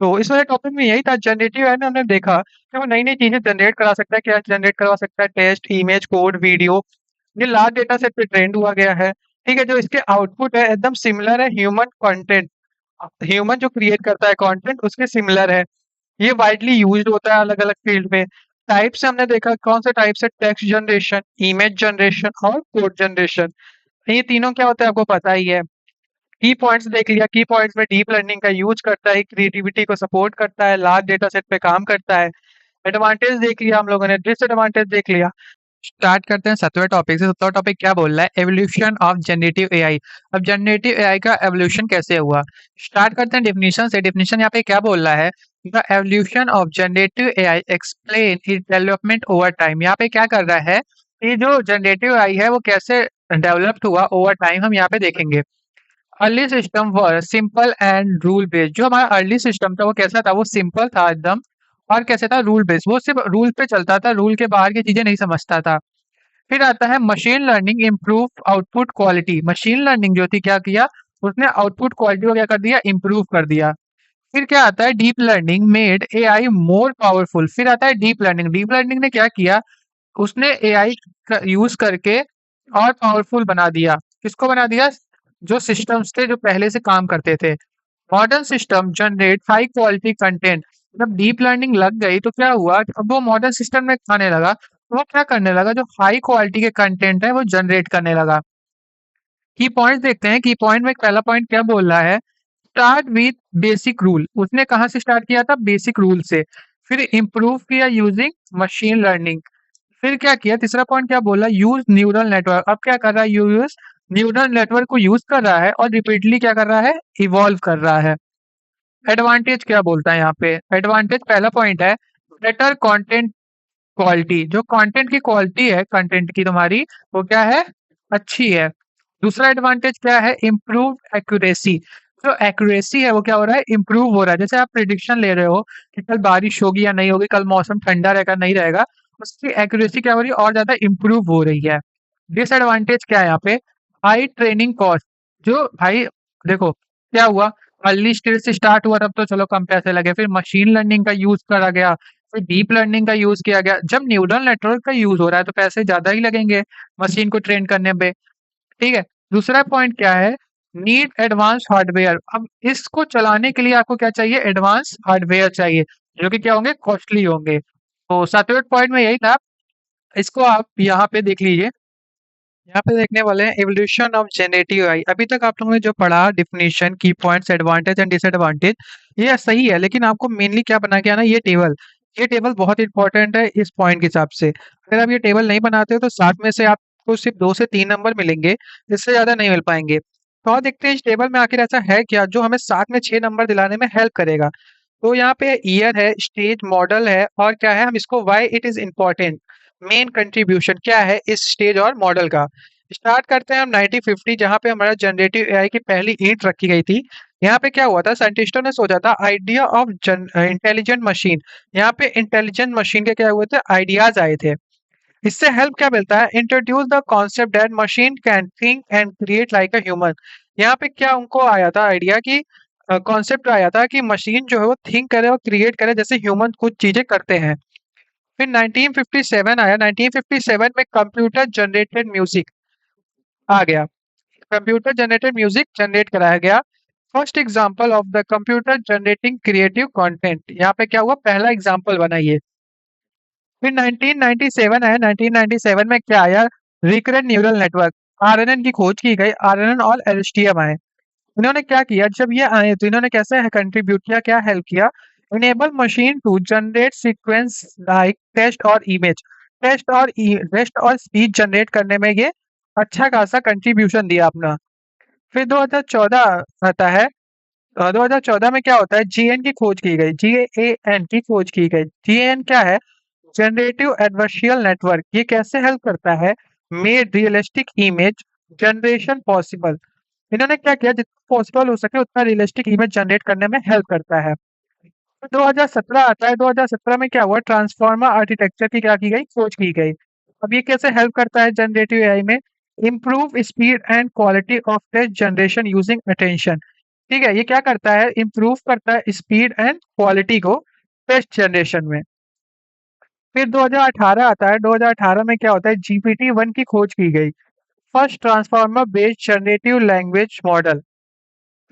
तो इस वाले टॉपिक में यही था, जनरेटिव एआई में हमने देखा कि वो नई-नई चीज़ें जनरेट करा सकता है, क्या जनरेट करवा सकता है, टेक्स्ट, इमेज, कोड, वीडियो। ये लार्ज डेटा सेट पे ट्रेंड हुआ गया है, ठीक है? जो इसके आउटपुट है एकदम सिमिलर है ह्यूमन कंटेंट, ह्यूमन जो क्रिएट करता है कंटेंट उसके सिमिलर है। ये वाइडली यूज्ड होता है अलग-अलग फील्ड में। टाइप से हमने देखा कौन से टाइप से, टेक्स्ट जनरेशन, इमेज जनरेशन और कोड जनरेशन। ये तीनों क्या होता है आपको पता ही है। की पॉइंट्स देख लिया, की पॉइंट्स में डीप लर्निंग का यूज करता है, क्रिएटिविटी को सपोर्ट करता है, लार्ज डेटा सेट पे काम करता है। एडवांटेज देख लिया हम लोगों ने, डिसएडवांटेज देख लिया। स्टार्ट करते हैं 7वें टॉपिक से। 7वां टॉपिक क्या बोल रहा है, एवोल्यूशन ऑफ जनरेटिव एआई। अब जनरेटिव एआई का एवोल्यूशन कैसे हुआ, स्टार्ट करते हैं डेफिनेशन से। डेफिनेशन यहाँ पे क्या बोल रहा है, the evolution of generative AI explain it development over time. यहाँ पे क्या कर रहा है, ये जो जनरेटिव एआई है वो कैसे डेवलप्ड हुआ ओवर टाइम, हम यहाँ पे देखेंगे। Early system were simple and rule based. जो हमारा अर्ली सिस्टम था वो कैसा था, वो सिंपल था एकदम, और कैसे था, रूल बेस्ड। वो सिर्फ रूल पे चलता था, रूल के बाहर की चीजें नहीं समझता था। फिर आता है machine learning improve output quality. Machine learning जो थी क्या किया, उसने आउटपुट क्वालिटी को क्या कर दिया, इम्प्रूव कर दिया। फिर क्या आता है, deep learning made AI more powerful. फिर आता है डीप लर्निंग। डीप लर्निंग ने क्या किया, उसने एआई का यूज करके और पावरफुल बना दिया। किसको बना दिया, जो सिस्टम्स थे जो पहले से काम करते थे। Modern system generate high quality content. जब डीप लर्निंग लग गई तो क्या हुआ, अब वो मॉडर्न सिस्टम में आने लगा, तो वो क्या करने लगा, जो हाई क्वालिटी के कंटेंट है वो जनरेट करने लगा। की पॉइंट देखते हैं, की पॉइंट में पहला पॉइंट क्या बोल रहा है, स्टार्ट विथ बेसिक रूल। उसने कहाँ से स्टार्ट किया था, बेसिक रूल से। फिर इम्प्रूव किया यूजिंग मशीन लर्निंग। फिर क्या किया, तीसरा पॉइंट क्या बोला, यूज न्यूरल नेटवर्क। अब क्या कर रहा है, यूज न्यूरल नेटवर्क को यूज कर रहा है और रिपीटली क्या कर रहा है, इवॉल्व कर रहा है। एडवांटेज क्या बोलता है यहाँ पे, एडवांटेज पहला पॉइंट है, बेटर कंटेंट क्वालिटी। जो कंटेंट की क्वालिटी है कंटेंट की तुम्हारी, वो क्या है, अच्छी है। दूसरा एडवांटेज क्या है, इम्प्रूव एक्यूरेसी। जो एक्यूरेसी है वो क्या हो रहा है, इम्प्रूव हो रहा है। जैसे आप प्रिडिक्शन ले रहे हो कि कल बारिश होगी या नहीं होगी, कल मौसम ठंडा रहेगा नहीं रहेगा, उसकी एक्यूरेसी क्या हो रही है, और ज्यादा इम्प्रूव हो रही है। डिसएडवांटेज क्या है यहाँ पे, हाई ट्रेनिंग कॉस्ट। जो भाई देखो क्या हुआ, अर्ली स्टेज से स्टार्ट हुआ तब तो चलो कम पैसे लगे, फिर मशीन लर्निंग का यूज करा गया, फिर डीप लर्निंग का यूज किया गया। जब न्यूरल नेटवर्क का यूज हो रहा है तो पैसे ज्यादा ही लगेंगे मशीन को ट्रेन करने पे, ठीक है। दूसरा पॉइंट क्या है, नीड एडवांस हार्डवेयर। अब इसको चलाने के लिए आपको क्या चाहिए, एडवांस हार्डवेयर चाहिए, जो कि क्या होंगे, कॉस्टली होंगे। तो 7वें पॉइंट में यही था, इसको आप यहाँ पे देख लीजिए। यहाँ पे देखने वाले हैं एवोल्यूशन ऑफ जेनेरेटिव एआई। अभी तक आप लोगों ने जो पढ़ा, डिफिनीशन, की पॉइंट्स, एडवांटेज एंड डिसएडवांटेज, ये सही है, लेकिन आपको मेनली क्या बना के आना, ये टेबल बहुत इंपॉर्टेंट है इस पॉइंट के हिसाब से। अगर आप ये टेबल नहीं बनाते हो तो 7 में से आपको सिर्फ 2 से 3 नंबर मिलेंगे, इससे ज्यादा नहीं मिल पाएंगे। तो और देखते हैं इस टेबल में आखिर ऐसा है क्या जो हमें 7 में 6 नंबर दिलाने में हेल्प करेगा। तो यहाँ पे ईयर है, स्टेज, मॉडल है, और क्या है, हम इसको why it is important, main contribution क्या है इस स्टेज और मॉडल का। स्टार्ट करते हैं हम 1950, जहाँ पे हमारा जनरेटिव एआई की पहली ईंट रखी गई थी। यहाँ पे क्या हुआ था, साइंटिस्टों ने सोचा था आइडिया ऑफ इंटेलिजेंट मशीन। यहाँ पे इंटेलिजेंट मशीन के क्या हुए थे, आइडियाज आए थे। इससे हेल्प क्या मिलता है, introduce the concept that machine can think and create like a human. यहाँ पे क्या उनको आया था आइडिया की, कॉन्सेप्ट आया था कि मशीन जो है वो थिंक करे और क्रिएट करे जैसे ह्यूमन कुछ चीजें करते हैं। फिर 1957 आया, 1957 में कंप्यूटर जनरेटेड म्यूजिक आ गया। कंप्यूटर जनरेटेड म्यूजिक जनरेट कराया गया। First example of the computer generating creative content. यहाँ पे क्या हुआ, पहला एग्जांपल बना ये। फिर 1997 आया, 1997 में क्या आया, रिकरेंट न्यूरल नेटवर्क, आरएनएन की खोज की गई। आरएनएन और एलएसटीएम आए। इन्होंने क्या किया, जब ये आए तो इन्होंने कैसे कंट्रीब्यूट किया, क्या हेल्प किया, enable machine to generate sequence like test और स्पीच जनरेट करने में ये अच्छा खासा कंट्रीब्यूशन दिया अपना। फिर 2014 आता है। 2014 में क्या होता है, जीएन की खोज की गई, जीएएन की खोज की गई। जीएएन क्या है, जनरेटिव एडवर्शियल नेटवर्क। ये कैसे हेल्प करता है, made realistic image generation possible. इन्होंने क्या किया, जितना पॉसिबल हो सके उतना रियलिस्टिक इमेज जनरेट करने में हेल्प करता है। तो 2017 आता है, 2017 में क्या हुआ, ट्रांसफॉर्मर आर्किटेक्चर की क्या की गई, खोज की गई। अब ये कैसे हेल्प करता है जनरेटिव एआई में, improve speed and quality of test generation using attention. ठीक है, ये क्या करता है, इम्प्रूव करता है स्पीड एंड क्वालिटी को टेस्ट जनरेशन में। फिर 2018 आता है, 2018 में क्या होता है, जीपीटी 1 की खोज की गई, first transformer based generative language model.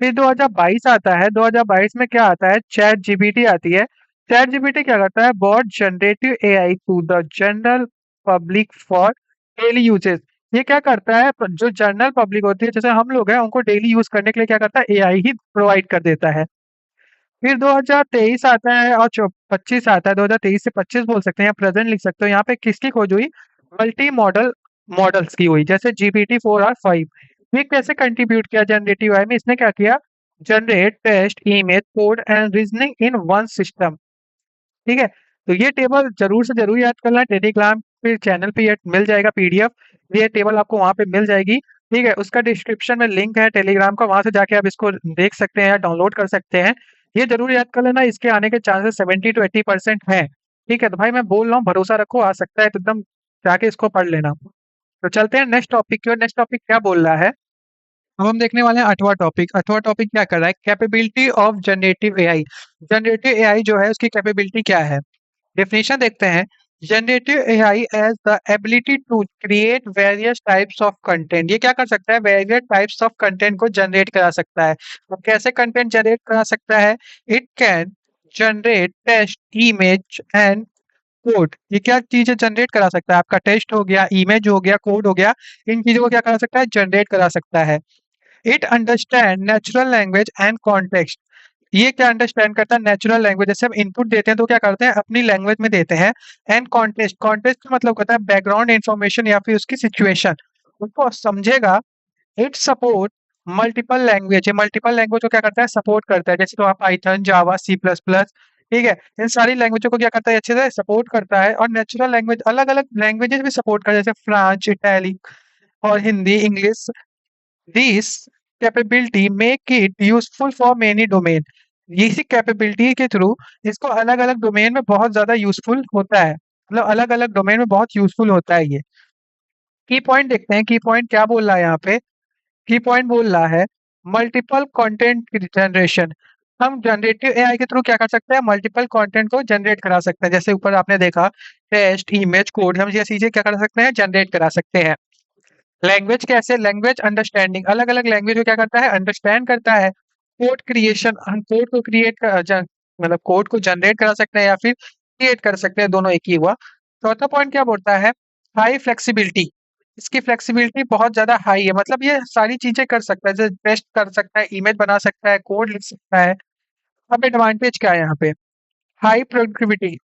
फिर 2022 आता है, 2022 में क्या आता है, चैट जीपीटी आती है। चैट जीपीटी क्या करता है, bot generative AI to the general public for daily uses. ये क्या करता है, जो जनरल पब्लिक होती है जैसे हम लोग हैं, उनको डेली यूज करने के लिए क्या करता है, एआई ही प्रोवाइड कर देता है। फिर 2023 आता है और 25 आता है, 2023 से 25 बोल सकते हैं या प्रेजेंट लिख सकते हो। यहाँ पे किसकी खोज हुई, मल्टी मॉडल मॉडल्स की हुई, जैसे जीपीटी 4 और 5। ये कैसे कंट्रीब्यूट किया जनरेटिव एआई में, इसने क्या किया, generate test image code and reasoning in one system. ठीक है, तो ये टेबल जरूर से जरूर याद करना, टेलीग्राम पे चैनल पे ये मिल जाएगा पीडीएफ, ये टेबल आपको वहां पे मिल जाएगी। ठीक है, उसका डिस्क्रिप्शन में लिंक है टेलीग्राम का, वहां से जाके आप इसको देख सकते हैं या डाउनलोड कर सकते हैं। ये जरूर याद कर लेना, इसके आने के चांसेस 70 to 80% है। ठीक है, तो भाई मैं बोल रहा हूँ, भरोसा रखो, आ सकता है, तो एकदम जाके इसको पढ़ लेना। तो चलते हैं नेक्स्ट टॉपिक की ओर। नेक्स्ट टॉपिक क्या बोल रहा है, अब हम देखने वाले हैं 8वां टॉपिक। 8वां टॉपिक क्या कर रहा है, capability of generative AI. Generative AI जो है उसकी कैपेबिलिटी क्या है, डेफिनेशन देखते हैं। Generative AI as the ability to create various types of content. ये क्या कर सकता है, वेरियस टाइप्स ऑफ कंटेंट को जनरेट करा सकता है। तो कैसे कंटेंट जनरेट करा सकता है, it can generate text image and code. ये क्या चीजें जनरेट करा सकता है, आपका टेक्स्ट हो गया, इमेज हो गया, कोड हो गया, इन चीजों को क्या करा सकता है, जनरेट करा सकता है। It understand natural language and context. ये क्या अंडरस्टैंड करता है, नेचुरल लैंग्वेज, जैसे हम इनपुट देते हैं तो क्या करते हैं, अपनी लैंग्वेज में देते हैं। एंड कॉन्टेक्स्ट, कॉन्टेक्स्ट का मतलब होता है बैकग्राउंड इन्फॉर्मेशन या फिर उसकी सिचुएशन, उसको समझेगा। इट सपोर्ट मल्टीपल लैंग्वेज, ये मल्टीपल लैंग्वेज को क्या करता है, सपोर्ट करता है, जैसे तो आप पाइथन, जावा, सी प्लस प्लस। ठीक है, इन सारी लैंग्वेजों को क्या करता है, अच्छे से सपोर्ट करता है। और नेचुरल लैंग्वेज, अलग अलग लैंग्वेजेस भी सपोर्ट करता है, जैसे फ्रेंच, इटाली और Hindi, English. This capability make it useful for many domain। इसी कैपेबिलिटी के थ्रू इसको अलग अलग डोमेन में बहुत ज्यादा यूजफुल होता है, मतलब अलग अलग डोमेन में बहुत यूजफुल होता है ये। की पॉइंट देखते हैं, की पॉइंट क्या बोल रहा है यहाँ पे, की पॉइंट बोल रहा है मल्टीपल कंटेंट जनरेशन। हम जनरेटिव एआई के थ्रू क्या कर सकते हैं, मल्टीपल कंटेंट को जनरेट करा सकते हैं। जैसे ऊपर आपने देखा, टेक्स्ट, इमेज, कोड, हम ये चीजें क्या कर सकते हैं, जनरेट करा सकते हैं। लैंग्वेज कैसे, लैंग्वेज अंडरस्टैंडिंग, अलग अलग लैंग्वेज को क्या करता है, अंडरस्टैंड करता है। कोड क्रिएशन, हम कोड को मतलब कोड को जनरेट करा सकते हैं या फिर क्रिएट कर सकते हैं, दोनों एक ही हुआ। चौथा पॉइंट क्या बोलता है, हाई फ्लेक्सिबिलिटी। इसकी फ्लेक्सिबिलिटी बहुत ज्यादा हाई है, मतलब ये सारी चीजें कर सकता है, जैसे टेस्ट कर सकता है, इमेज बना सकता है, कोड लिख सकता है। अब एडवांटेज क्या है यहाँ पे, high productivity,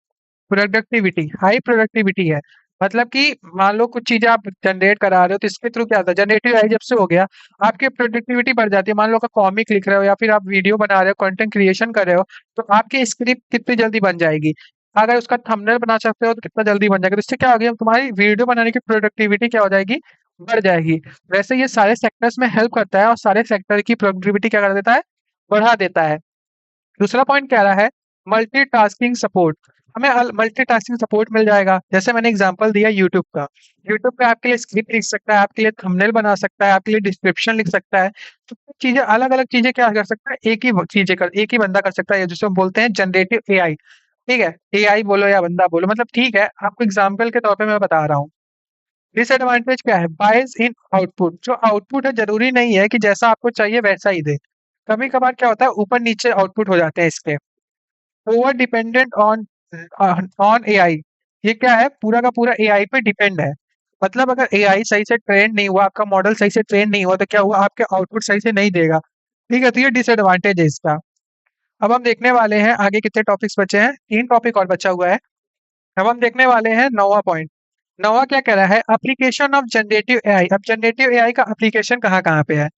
productivity, high productivity है। मतलब कि मान लो कुछ चीजें आप जनरेट करा रहे हो, तो इसके थ्रू क्या होता है, जनरेटिव एआई जब से हो गया, आपकी प्रोडक्टिविटी बढ़ जाती है। मान लो का कॉमिक लिख रहे हो या फिर आप वीडियो बना रहे हो, कंटेंट क्रिएशन कर रहे हो, तो आपकी स्क्रिप्ट कितनी जल्दी बन जाएगी। अगर उसका थंबनेल बना सकते हो तो कितना जल्दी बन जाएगा, तो इससे क्या हो गया, तुम्हारी वीडियो बनाने की प्रोडक्टिविटी क्या हो जाएगी, बढ़ जाएगी। वैसे ये सारे सेक्टर्स में हेल्प करता है और सारे सेक्टर की प्रोडक्टिविटी क्या कर देता है, बढ़ा देता है। दूसरा पॉइंट कह रहा है मल्टीटास्किंग सपोर्ट। हमें मल्टीटास्किंग सपोर्ट मिल जाएगा, जैसे मैंने एग्जांपल दिया यूट्यूब का। यूट्यूब पे आपके लिए स्क्रिप्ट लिख सकता है, आपके लिए थंबनेल बना सकता है, आपके लिए डिस्क्रिप्शन लिख सकता है। तो कुछ चीजें, अलग अलग चीजें क्या कर सकता है, एक ही बंदा कर सकता है, जिसे हम बोलते हैं जनरेटिव एआई। ठीक है, एआई बोलो या बंदा बोलो, मतलब ठीक है, आपको एग्जाम्पल के तौर पे मैं बता रहा हूँ। डिसएडवांटेज क्या है, बायस इन आउटपुट। जो आउटपुट है जरूरी नहीं है कि जैसा आपको चाहिए वैसा ही दे, कभी कभार क्या होता है, ऊपर नीचे आउटपुट हो जाते हैं इसके। Over dependent on on AI. ये क्या है, पूरा का पूरा एआई पे डिपेंड है। मतलब अगर एआई सही से ट्रेन नहीं हुआ, आपका मॉडल सही से ट्रेन नहीं हुआ, तो क्या हुआ, आपके आउटपुट सही से नहीं देगा। ठीक है, तो ये डिसएडवांटेज है इसका। अब हम देखने वाले हैं आगे कितने टॉपिक्स बचे हैं, 3 टॉपिक और बचा हुआ है। अब हम देखने वाले हैं 9वां पॉइंट। 9वां क्या कह रहा है, एप्लीकेशन ऑफ जनरेटिव एआई। अब जनरेटिव एआई का एप्लीकेशन कहाँ कहाँ पे है,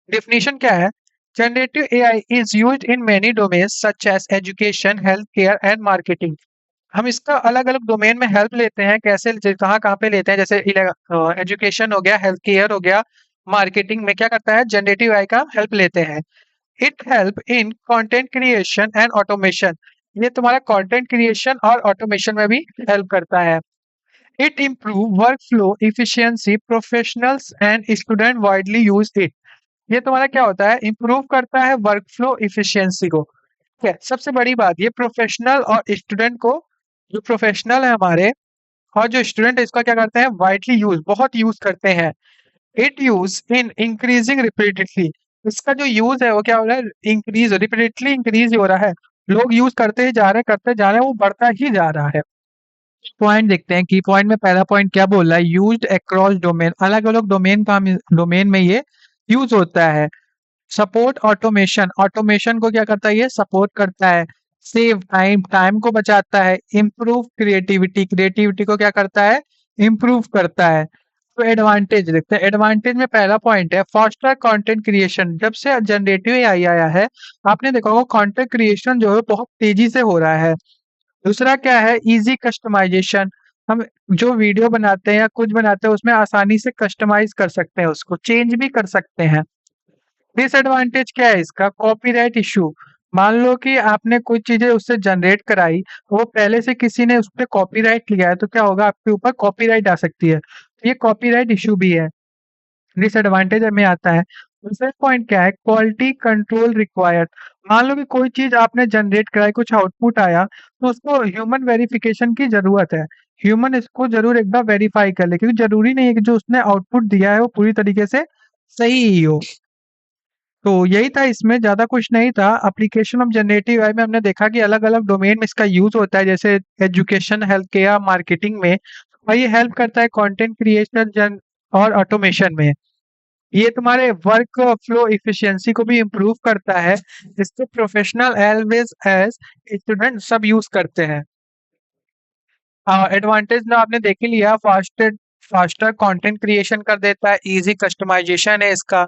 डेफिनेशन क्या है। Generative AI is used in many domains such as education, health care and marketing. हम इसका अलग अलग डोमेन में हेल्प लेते हैं, कैसे, कहाँ कहाँ पे लेते हैं, जैसे एजुकेशन हो गया, हेल्थ केयर हो गया, मार्केटिंग में क्या करता है, जनरेटिव एआई का हेल्प लेते हैं। It help in content creation and automation. ये तुम्हारा कंटेंट क्रिएशन और ऑटोमेशन में भी हेल्प करता है। It improve work flow efficiency professionals and student widely use it. ये तुम्हारा क्या होता है, इम्प्रूव करता है वर्क फ्लो इफिशियंसी को। ठीक है, सबसे बड़ी बात ये प्रोफेशनल और स्टूडेंट को, जो प्रोफेशनल है हमारे और जो स्टूडेंट है इसका क्या करते हैं, वाइडली यूज, बहुत यूज करते हैं। It use in increasing repeatedly, इसका जो यूज है वो क्या हो रहा है, इंक्रीज रिपीटेडली इंक्रीज हो रहा है। लोग यूज करते ही जा रहे हैं, करते जा रहे हैं, वो बढ़ता ही जा रहा है। पॉइंट देखते हैं की पॉइंट में पहला पॉइंट क्या बोल रहा है, यूज्ड अक्रॉस डोमेन, अलग अलग डोमेन में ये यूज होता है। सपोर्ट ऑटोमेशन, ऑटोमेशन को क्या करता है, ये सपोर्ट करता है। सेव टाइम, टाइम को बचाता है। इम्प्रूव क्रिएटिविटी, क्रिएटिविटी को क्या करता है, इम्प्रूव करता है। तो एडवांटेज देखते हैं, एडवांटेज में पहला पॉइंट है फास्टर कंटेंट क्रिएशन। जब से जनरेटिव एआई आया है, आपने देखा होगा कंटेंट क्रिएशन जो है बहुत तेजी से हो रहा है। दूसरा क्या है, इजी कस्टमाइजेशन, हम जो वीडियो बनाते हैं या कुछ बनाते हैं उसमें आसानी से कस्टमाइज कर सकते हैं, उसको चेंज भी कर सकते हैं। डिसएडवांटेज क्या है इसका, कॉपीराइट इशू। मान लो कि आपने कुछ चीजें उससे जनरेट कराई, वो पहले से किसी ने उस पर कॉपीराइट लिया है, तो क्या होगा, आपके ऊपर कॉपीराइट आ सकती है, तो ये कॉपीराइट इशू भी है, डिसएडवांटेज में आता है। दूसरा पॉइंट क्या है, क्वालिटी कंट्रोल रिक्वायर्ड। मान लो कि कोई चीज आपने जनरेट कराई, कुछ आउटपुट आया, तो उसको ह्यूमन वेरिफिकेशन की जरूरत है। ह्यूमन इसको जरूर एक बार वेरीफाई कर ले, क्योंकि जरूरी नहीं है कि जो उसने आउटपुट दिया है वो पूरी तरीके से सही ही हो। तो यही था, इसमें ज़्यादा कुछ नहीं था। एप्लीकेशन ऑफ जनरेटिव एआई में हमने देखा कि अलग-अलग डोमेन में इसका यूज़ होता है, जैसे एजुकेशन, हेल्थ केयर, मार्केटिंग में, और ये हेल्प करता है कंटेंट क्रिएशन जन और ऑटोमेशन में। ये तुम्हारे वर्क फ्लो एफिशिएंसी को भी इम्प्रूव करता है, जिससे प्रोफेशनल एज एज स्टूडेंट सब यूज़ करते हैं। एडवांटेज ना आपने देख ही लिया, फास्टर कंटेंट क्रिएशन कर देता है, इजी कस्टमाइजेशन है इसका।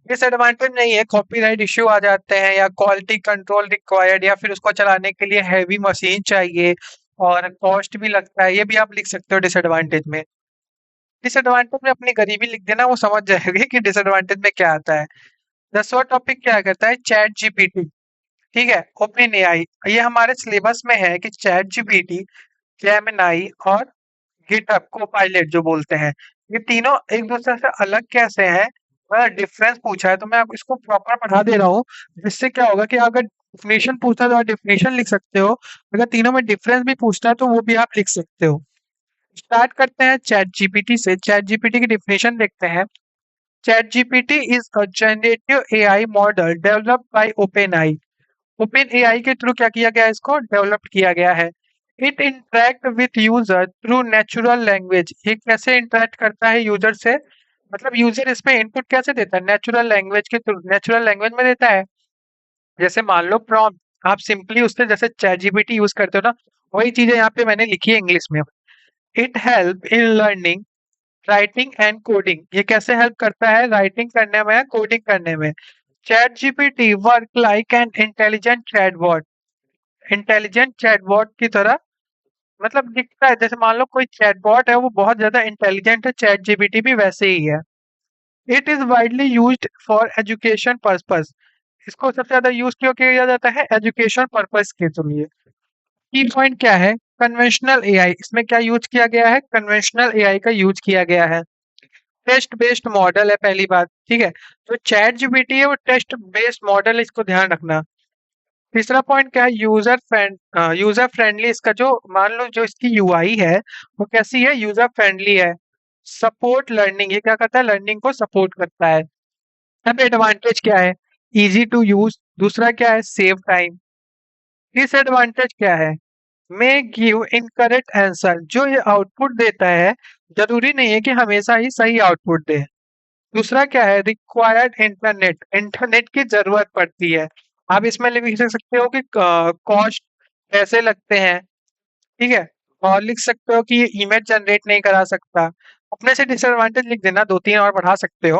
डिसएडवांटेज नहीं है, कॉपीराइट इश्यू आ जाते हैं या क्वालिटी कंट्रोल रिक्वायर्ड, या फिर उसको चलाने के लिए हैवी मशीन चाहिए और कॉस्ट भी लगता है, ये भी आप लिख सकते हो डिसएडवांटेज में। डिसएडवांटेज में अपनी गरीबी लिख देना, वो समझ जाएंगे कि डिसएडवांटेज में क्या आता है। 10वां टॉपिक क्या करता है, चैट जीपीटी। ठीक है, ओपन एआई, ये हमारे सिलेबस में है कि चैट जीपीटी, जेमिनाई और गिटहब को-पायलट जो बोलते हैं, ये तीनों एक दूसरे से अलग कैसे हैं, वह डिफरेंस पूछा है, तो मैं आपको इसको प्रॉपर पढ़ा दे रहा हूँ। जिससे क्या होगा कि अगर डेफिनेशन पूछता है तो आप डेफिनेशन लिख सकते हो, अगर तीनों में डिफरेंस भी पूछता है तो वो भी आप लिख सकते हो। स्टार्ट करते हैं चैट जीपीटी से, चैट जीपीटी की डेफिनेशन देखते हैं। ChatGPT is a generative AI model developed by OpenAI. OpenAI के थ्रू क्या किया गया है, इसको डेवलप किया गया है। It interact with user through natural language, ये कैसे इंटरेक्ट करता है यूजर से, मतलब यूजर इसमें इनपुट कैसे देता है, नेचुरल लैंग्वेज के थ्रू, नेचुरल लैंग्वेज में देता है। जैसे मान लो प्रॉम्प्ट, आप सिंपली उससे जैसे चैट जीपीटी यूज करते हो ना, वही चीजें यहाँ पे मैंने लिखी है इंग्लिश में। It help in learning, writing and coding, ये कैसे हेल्प करता है, राइटिंग करने में, कोडिंग करने में। Chat GPT work like an intelligent chatbot, intelligent chatbot की तरह मतलब दिखता है। जैसे मान लो कोई चैटबॉट है, वो बहुत ज्यादा इंटेलिजेंट है, चैट जीपीटी भी वैसे ही है। It is widely used for education purpose, इसको सबसे ज्यादा यूज क्यों किया जाता है, एजुकेशन पर्पस के लिए। की पॉइंट क्या है, कन्वेंशनल एआई, इसमें क्या यूज किया गया है, कन्वेंशनल एआई का यूज किया गया है। टेस्ट बेस्ड मॉडल है पहली बात, ठीक है, तो चैट जीपीटी है वो टेस्ट बेस्ड मॉडल है, इसको ध्यान रखना। तीसरा पॉइंट क्या है, यूजर फ्रेंडली, इसका जो मान लो जो इसकी यूआई है वो कैसी है, यूजर फ्रेंडली है। सपोर्ट लर्निंग, ये क्या करता है, लर्निंग को सपोर्ट करता है। अब एडवांटेज क्या है, इजी टू यूज। दूसरा क्या है, सेव टाइम। डिसएडवांटेज क्या है, मे गिव इनकरेक्ट आंसर, जो ये आउटपुट देता है जरूरी नहीं है कि हमेशा ही सही आउटपुट दे। दूसरा क्या है, रिक्वायर्ड इंटरनेट, इंटरनेट की जरूरत पड़ती है। आप इसमें लिख सकते हो कि कॉस्ट पैसे लगते हैं, ठीक है, और लिख सकते हो कि ये इमेज जनरेट नहीं करा सकता। अपने से डिसएडवांटेज लिख देना, 2-3 और बढ़ा सकते हो।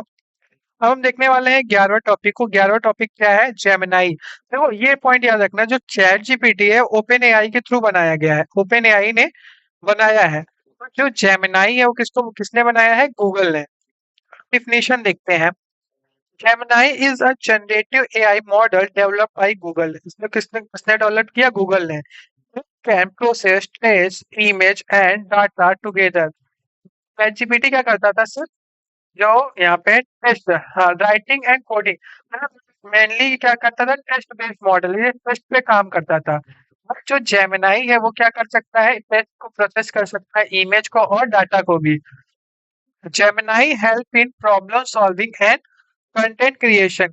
अब हम देखने वाले हैं 11वां टॉपिक को। 11वां टॉपिक क्या है, जेमिनाई। देखो ये पॉइंट याद रखना, जो चैट जीपीटी है ओपन एआई के थ्रू बनाया गया है, ओपन एआई ने बनाया है। तो जो जेमिनाई है वो किसने बनाया है, गूगल ने। डिफिनेशन देखते हैं। Gemini is a generative AI model developed by Google. इसमें किसने किसने डेवलप किया, गूगल ने। Can process text, image and data together. ChatGPT क्या करता था सर? जो यहाँ पे टेस्ट, हाँ, राइटिंग एंड कोडिंग, मतलब मेनली क्या करता था, टेस्ट बेस्ड मॉडल, ये टेस्ट पे काम करता था। और जो जेमिनाई है वो क्या कर सकता है, टेक्स्ट को प्रोसेस कर सकता है, इमेज को और डाटा को भी। Gemini help in problem solving and content creation.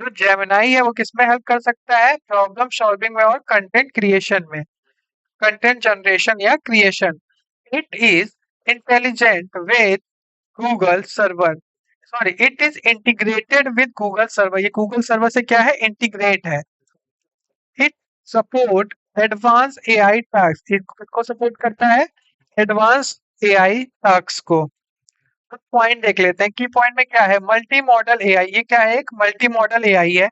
जो जेमिनाई है वो किसमें हेल्प कर सकता है, प्रॉब्लम सॉल्विंग में और कंटेंट क्रिएशन में, कंटेंट जनरेशन या creation. It is intelligent with Google server, sorry, it is integrated with Google server. ये गूगल सर्वर से क्या है, इंटीग्रेट है। It support advance AI task, इसको सपोर्ट करता है, एडवांस एआई टास्क को। तो पॉइंट देख लेते हैं, की पॉइंट में क्या है, मल्टी मॉडल एआई। ये क्या है, एक मल्टी मॉडल एआई है,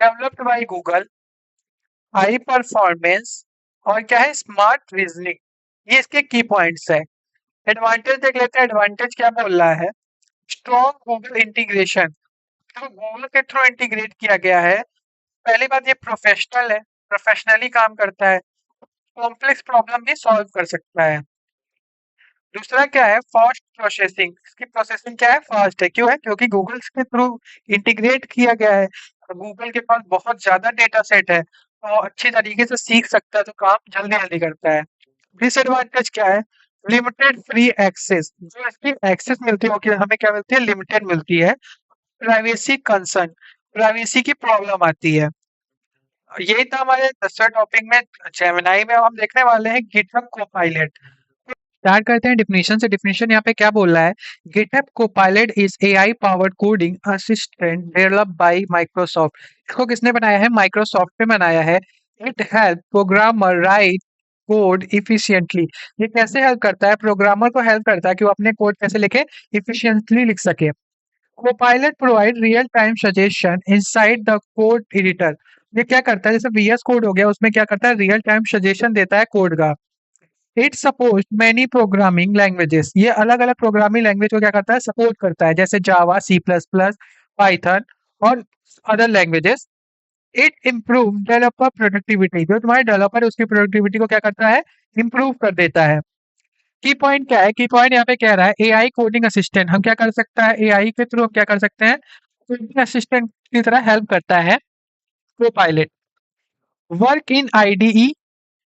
developed by Google, high performance और क्या है, स्मार्ट रीजनिंग। ये इसके की पॉइंट्स है। एडवांटेज देख लेते हैं, एडवांटेज क्या बोल रहा है, स्ट्रॉन्ग गूगल इंटीग्रेशन, तो गूगल के थ्रू इंटीग्रेट किया गया है। पहली बात, ये प्रोफेशनल है, प्रोफेशनली काम करता है, कॉम्प्लेक्स प्रॉब्लम भी सॉल्व कर सकता है। दूसरा क्या है, फास्ट प्रोसेसिंग, इसकी प्रोसेसिंग क्या है, फास्ट है। क्यों है, क्योंकि गूगल के थ्रू इंटीग्रेट किया गया है, गूगल के पास बहुत ज्यादा डेटा सेट है, तो अच्छी तरीके से सीख सकता है, तो काम जल्दी जल्दी करता है। डिसएडवांटेज क्या है, लिमिटेड फ्री एक्सेस, जो इसकी एक्सेस मिलती है वो हमें क्या मिलती है, लिमिटेड मिलती है। प्राइवेसी कंसर्न, प्राइवेसी की प्रॉब्लम आती है। यही था हमारे 10वें टॉपिक में जेमिनी में। अब हम देखने वाले हैं गिटहब कोपायलट। स्टार्ट करते हैं डेफिनेशन से। डेफिनेशन यहाँ पे क्या बोल रहा है, GitHub Copilot is AI powered coding assistant developed by Microsoft. इसको किसने बनाया है, माइक्रोसॉफ्ट पे बनाया है। It help programmer right code efficiently. ये कैसे हेल्प करता है, प्रोग्रामर को हेल्प करता है कि वो अपने कोड कैसे लिखे, इफिशिएंटली लिख सके। Copilot provide real time suggestion inside the code editor. ये क्या करता है, जैसे वीएस कोड हो गया, उसमें क्या करता है, रियल टाइम सजेशन देता है कोड का। It support many programming languages, ये अलग अलग प्रोग्रामिंग लैंग्वेज को क्या करता है, सपोर्ट करता है, जैसे जावा, सी प्लस प्लस, पाइथन और other languages. It improve developer productivity, जो तुम्हारे डेवलपर है उसकी प्रोडक्टिविटी को क्या करता है, इम्प्रूव कर देता है। की पॉइंट क्या है, की पॉइंट यहाँ पे कह रहा है एआई कोडिंग असिस्टेंट, हम क्या कर सकता है, एआई के थ्रू हम क्या कर सकते हैं, कोडिंग असिस्टेंट की तरह हेल्प करता है कोपायलट। वर्क इन आईडीई,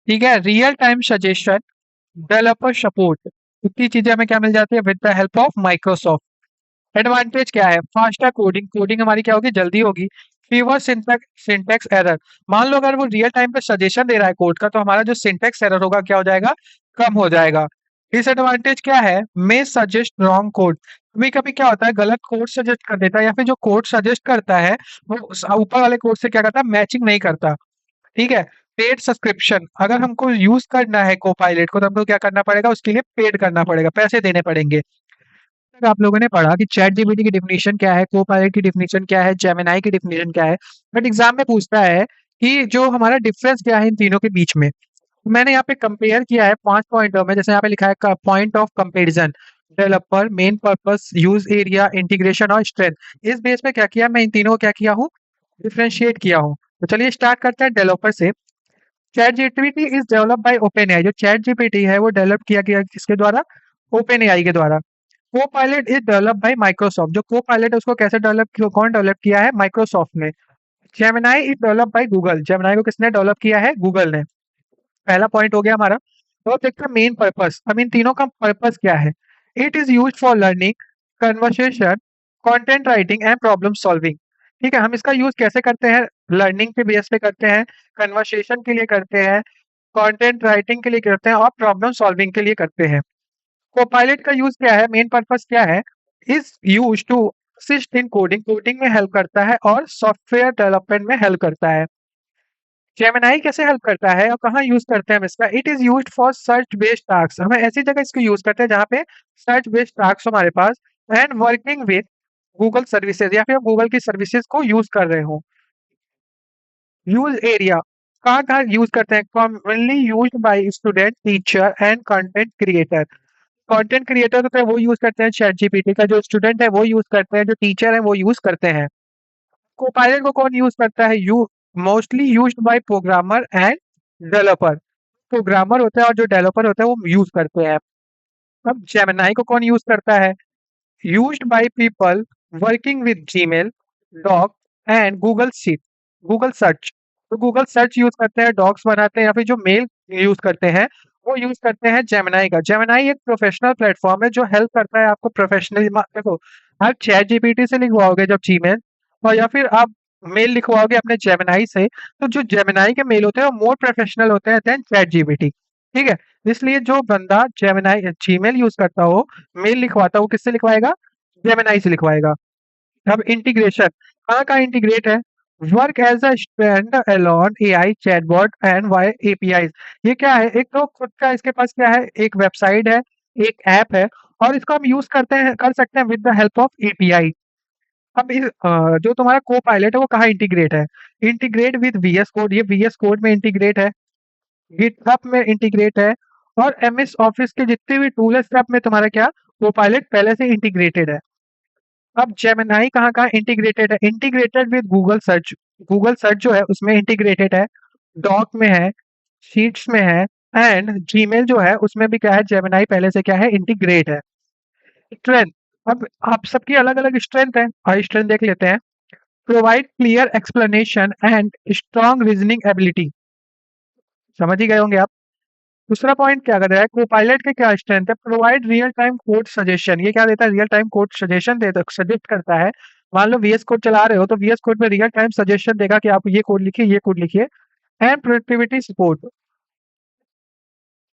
ठीक है, real time suggestion, developer support, इतनी चीजें हमें क्या मिल जाती है with the help of Microsoft. Advantage क्या है, फास्टर कोडिंग, कोडिंग हमारी क्या होगी, जल्दी होगी। फीवर सिंटेक्स एरर, मान लो अगर वो रियल टाइम पे सजेशन दे रहा है कोड का, तो हमारा जो सिंटेक्स एरर होगा क्या हो जाएगा, कम हो जाएगा। डिसएडवांटेज क्या है, मे सजेस्ट रॉन्ग कोड, कभी कभी क्या होता है, गलत कोड सजेस्ट कर देता है, या फिर जो कोड सजेस्ट करता है वो ऊपर वाले कोड से क्या करता है, मैचिंग नहीं करता। ठीक है। पेड सब्सक्रिप्शन, अगर हमको यूज करना है कोपायलट को, तो हमको क्या करना पड़ेगा, उसके लिए पेड करना पड़ेगा, पैसे देने पड़ेंगे। तक आप लोगों ने पढ़ा कि चैट जीपीटी की डिफिनीशन क्या है, कोपायलट की डिफिनीशन क्या है, जेमिनी की डिफिनीशन क्या है। बट एग्जाम में पूछता है कि जो हमारा डिफरेंस क्या है इन तीनों के बीच में। मैंने यहाँ पे कंपेयर किया है 5 पॉइंटों में, जैसे यहाँ पे लिखा है point of comparison, developer, main purpose, use area, integration और स्ट्रेंथ। इस बेस पे क्या किया, मैं इन तीनों को क्या किया हूँ, डिफ्रेंशिएट किया हूँ। तो चलिए स्टार्ट करते हैं डेवलपर से। ChatGPT is developed by open AI, जो चैट जीपीटी है वो डेवलप किया गया किसके द्वारा, ओपन एआई के द्वारा। को pilot is developed by Microsoft, जो को पायलट है उसको कैसे डेवलप किया, कौन डेवलप किया है, माइक्रोसॉफ्ट ने। Gemini is developed by Google, Gemini को किसने डेवलप किया है, गूगल ने। पहला पॉइंट हो गया हमारा। तो अब देखते हैं मेन पर्पस, अब इन तीनों का पर्पस क्या है। It is use for learning, conversation, content writing and problem solving. ठीक है, हम इसका यूज कैसे करते हैं, लर्निंग के बेस पे करते हैं, कन्वर्सेशन के लिए करते हैं, कंटेंट राइटिंग के लिए करते हैं और प्रॉब्लम सॉल्विंग के लिए करते हैं। कोपायलट का यूज क्या है, मेन पर्पस क्या है, is use to assist in coding, coding में हेल्प करता है और सॉफ्टवेयर डेवलपमेंट में हेल्प करता है। जेमिनी कैसे हेल्प करता है और कहाँ यूज करते हैं हम इसका, it is used for search based task, हमें ऐसी जगह इसको यूज करते हैं जहाँ पे सर्च बेस्ड टास्क हमारे पास, and working with Google services, या फिर गूगल की सर्विसेज को यूज कर रहे हो। यूज एरिया, कहाँ कहाँ यूज करते हैं, commonly used by student, teacher and content creator. Content creator होता है वो यूज करते हैं चैट जीपीटी का, जो स्टूडेंट है वो यूज करते हैं, जो टीचर है वो यूज करते हैं। कोपायलट को कौन यूज करता है, you mostly used by programmer end developer. Programmer होते हैं और जो डेवलपर होते हैं वो यूज करते हैं। अब जेमिनाई को कौन यूज करता है? Used by people working with Gmail, doc and Google sheet, Google search. तो गूगल सर्च यूज करते हैं, डॉक्स बनाते हैं, या फिर जो मेल यूज करते हैं वो यूज करते हैं जेमिनाई का। जेमिनाई एक प्रोफेशनल प्लेटफॉर्म है जो हेल्प करता है आपको प्रोफेशनली। देखो, आप चैट जीपीटी से लिखवाओगे जब जीमेल, और या फिर आप मेल लिखवाओगे अपने जेमिनाई से, तो जो जेमिनाई के मेल होते हैं वो मोर प्रोफेशनल होते हैं देन चैट जीपीटी। ठीक है, इसलिए जो बंदा जेमिनाई जीमेल यूज करता हो, मेल लिखवाता हो, किससे लिखवाएगा? जेमिनाई से लिखवाएगा। अब इंटीग्रेशन, कहाँ कहाँ इंटीग्रेट है? Work as a standalone AI chatbot and via API. ये क्या है? एक तो खुद का इसके पास क्या है, एक वेबसाइट है, एक ऐप है, और इसको हम यूज करते हैं, कर सकते हैं with the help of API. अब जो तुम्हारा को पायलट है वो कहाँ इंटीग्रेट है? इंटीग्रेट विद वीएस कोड, ये वीएस कोड में इंटीग्रेट है, गिटहब में इंटीग्रेट है, और एमएस ऑफिस के जितने भी टूल है सब में तुम्हारा क्या, को पायलट पहले से इंटीग्रेटेड है। अब जेमिनाई कहाँ कहाँ इंटीग्रेटेड है? Integrated with Google search, Google search जो है उसमें इंटीग्रेटेड है, डॉक में है, शीट्स में है, एंड जीमेल जो है उसमें भी क्या है, जेमिनाई पहले से क्या है, इंटीग्रेट है। स्ट्रेंथ, अब आप सबकी अलग अलग स्ट्रेंथ है, और स्ट्रेंथ देख लेते हैं। Provide clear explanation and strong reasoning ability, समझ ही गए होंगे आप। दूसरा पॉइंट क्या कर रहा है, कोपायलट के क्या स्ट्रेंथ है? Provide real time code suggestion, ये क्या देता है? रियल टाइम कोड सजेशन देता, सजेस्ट करता है। मान लो वीएस कोड चला रहे हो तो वीएस कोड में रियल टाइम सजेशन देगा कि आप ये कोड लिखिए, ये कोड लिखिए। एंड प्रोडक्टिविटी सपोर्ट,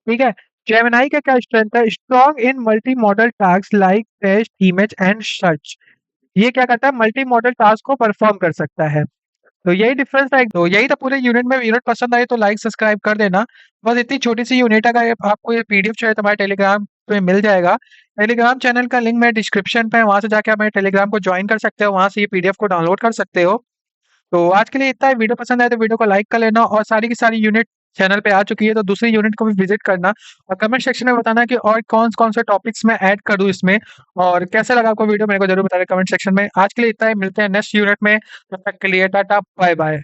ठीक है। जेमिनाई का क्या स्ट्रेंथ है? Strong in multimodal task like text, image and search. ये क्या करता है? मल्टी मॉडल टास्क को परफॉर्म कर सकता है। तो यही डिफरेंस था। तो यही था पूरे यूनिट में। यूनिट पसंद आए तो लाइक सब्सक्राइब कर देना। बस इतनी छोटी सी यूनिट है, आपको ये पीडीएफ जो है तुम्हारे टेलीग्राम पे मिल जाएगा। टेलीग्राम चैनल का लिंक मैं डिस्क्रिप्शन पे है, वहां से जाके आप मेरे टेलीग्राम को ज्वाइन कर सकते हो, वहां से ये पीडीएफ को डाउनलोड कर सकते हो। तो आज के लिए इतना है। वीडियो पसंद आए तो वीडियो को लाइक कर लेना, और सारी की सारी यूनिट चैनल पे आ चुकी है तो दूसरी यूनिट को भी विजिट करना, और कमेंट सेक्शन में बताना कि और कौन कौन से टॉपिक्स मैं ऐड करूँ इसमें, और कैसा लगा आपको वीडियो, मेरे को जरूर बताना कमेंट सेक्शन में। आज के लिए इतना ही, मिलते हैं नेक्स्ट यूनिट में। तब तक के लिए टाटा बाय बाय।